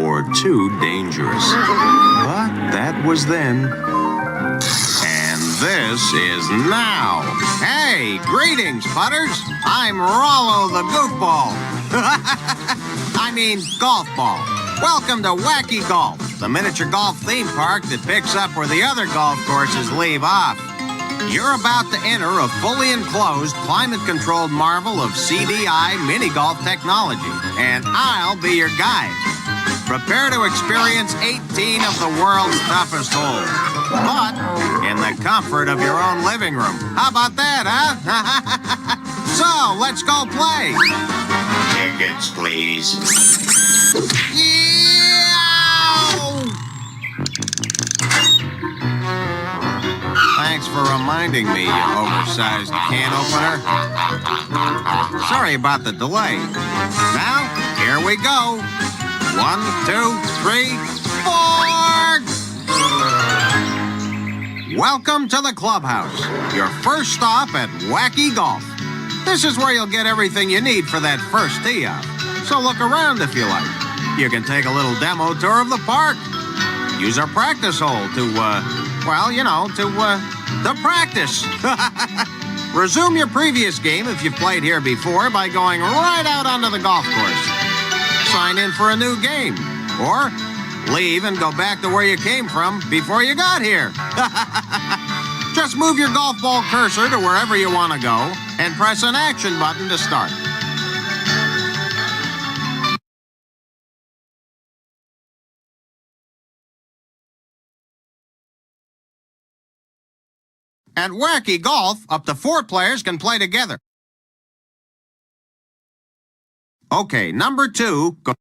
or too dangerous. But that was then. This is now. Hey, greetings, putters. I'm Rollo the Goofball. I mean, golf ball. Welcome to Wacky Golf, the miniature golf theme park that picks up where the other golf courses leave off. You're about to enter a fully enclosed, climate-controlled marvel of CDI mini-golf technology, and I'll be your guide. Prepare to experience 18 of the world's toughest holes, but in the comfort of your own living room. How about that, huh? So, let's go play. Tickets, please. Thanks for reminding me, you oversized can opener. Sorry about the delay. Now, here we go. 1, 2, 3, 4! Welcome to the clubhouse, your first stop at Wacky Golf. This is where you'll get everything you need for that first tee-off. So look around if you like. You can take a little demo tour of the park. Use our practice hole to practice. Resume your previous game if you've played here before by going right out onto the golf course. Sign in for a new game, or leave and go back to where you came from before you got here. Just move your golf ball cursor to wherever you want to go and press an action button to start. At Wacky Golf, up to 4 players can play together. Okay, number 2. Go.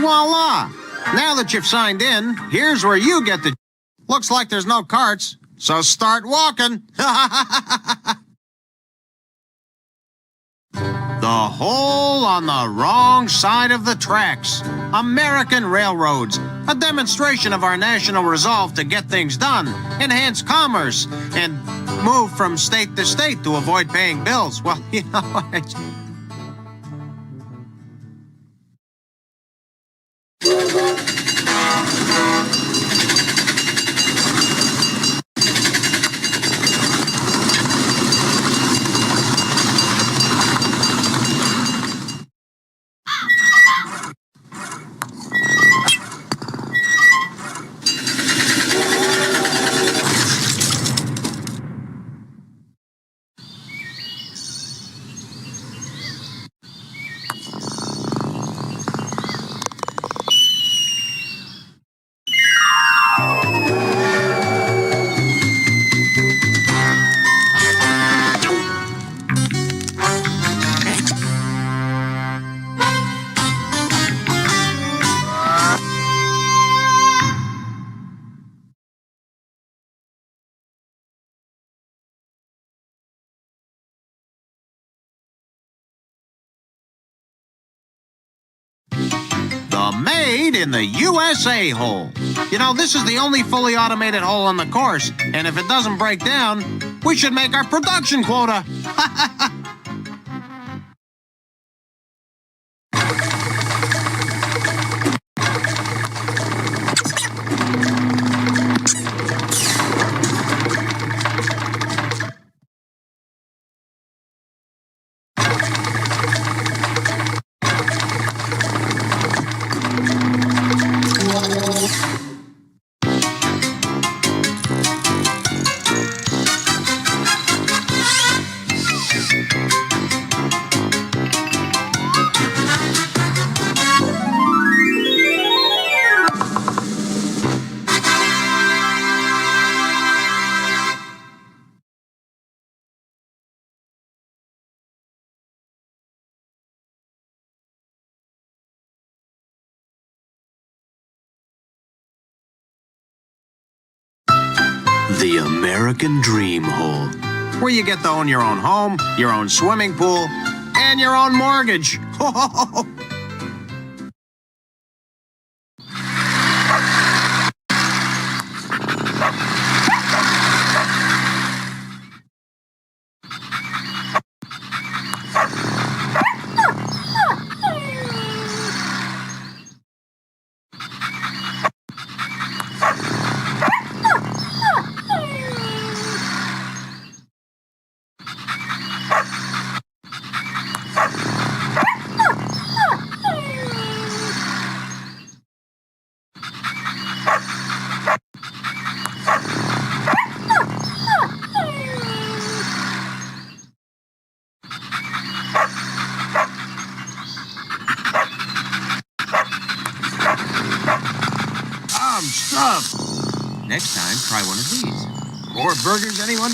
Voila! Now that you've signed in, here's where you get the... Looks like there's no carts, so start walking. The hole on the wrong side of the tracks. American railroads. A demonstration of our national resolve to get things done, enhance commerce, and move from state to state to avoid paying bills. Well, you know, the Made in the USA hole. You know, this is the only fully automated hole on the course, and if it doesn't break down, we should make our production quota. The American Dream Hole. Where you get to own your own home, your own swimming pool, and your own mortgage. I'm stuffed. Next time, try one of these. More burgers, anyone?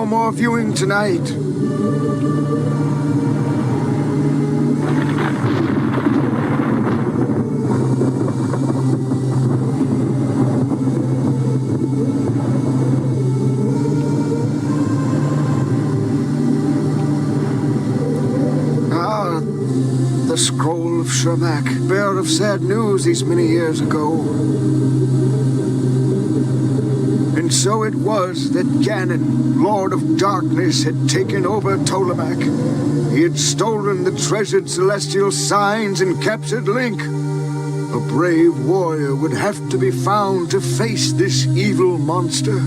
more viewing tonight. The scroll of Shermac, bearer of sad news these many years ago. And so it was that Ganon, Lord of Darkness, had taken over Ptolemaic. He had stolen the treasured celestial signs and captured Link. A brave warrior would have to be found to face this evil monster.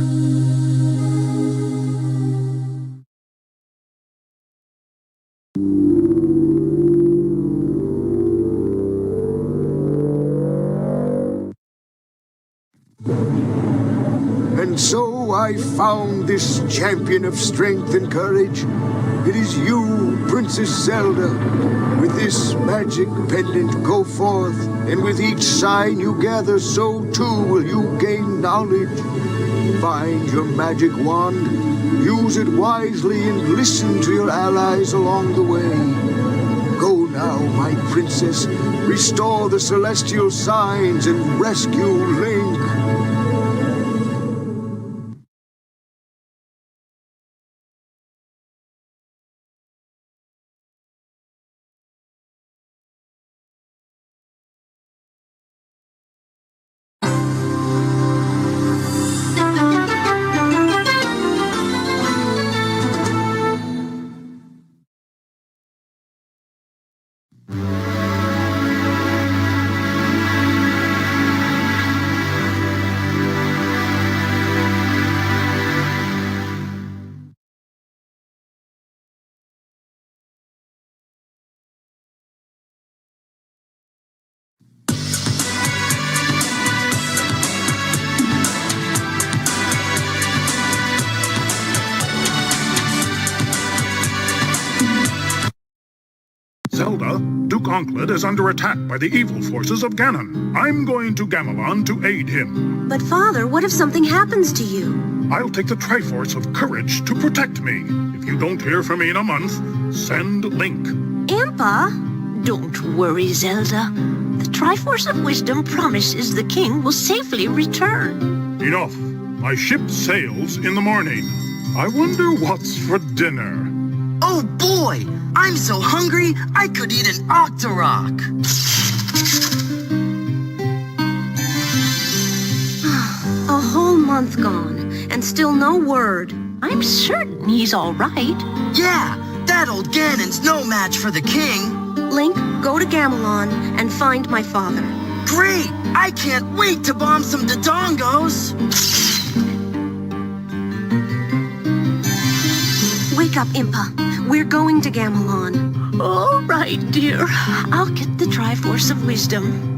And so I found this champion of strength and courage. It is you, Princess Zelda. With this magic pendant go forth, and with each sign you gather, so too will you gain knowledge. Find your magic wand, use it wisely, and listen to your allies along the way. Go now, my princess, restore the celestial signs and rescue Link. Zelda, Duke Onkled is under attack by the evil forces of Ganon. I'm going to Gamelon to aid him. But Father, what if something happens to you? I'll take the Triforce of Courage to protect me. If you don't hear from me in a month, send Link. Impa? Don't worry, Zelda. The Triforce of Wisdom promises the king will safely return. Enough. My ship sails in the morning. I wonder what's for dinner. Oh boy! I'm so hungry, I could eat an Octorok! A whole month gone, and still no word. I'm certain he's all right. Yeah, that old Ganon's no match for the king. Link, go to Gamelon and find my father. Great! I can't wait to bomb some Dodongos! Wake up, Impa. We're going to Gamelon. All right, dear. I'll get the Triforce of Wisdom.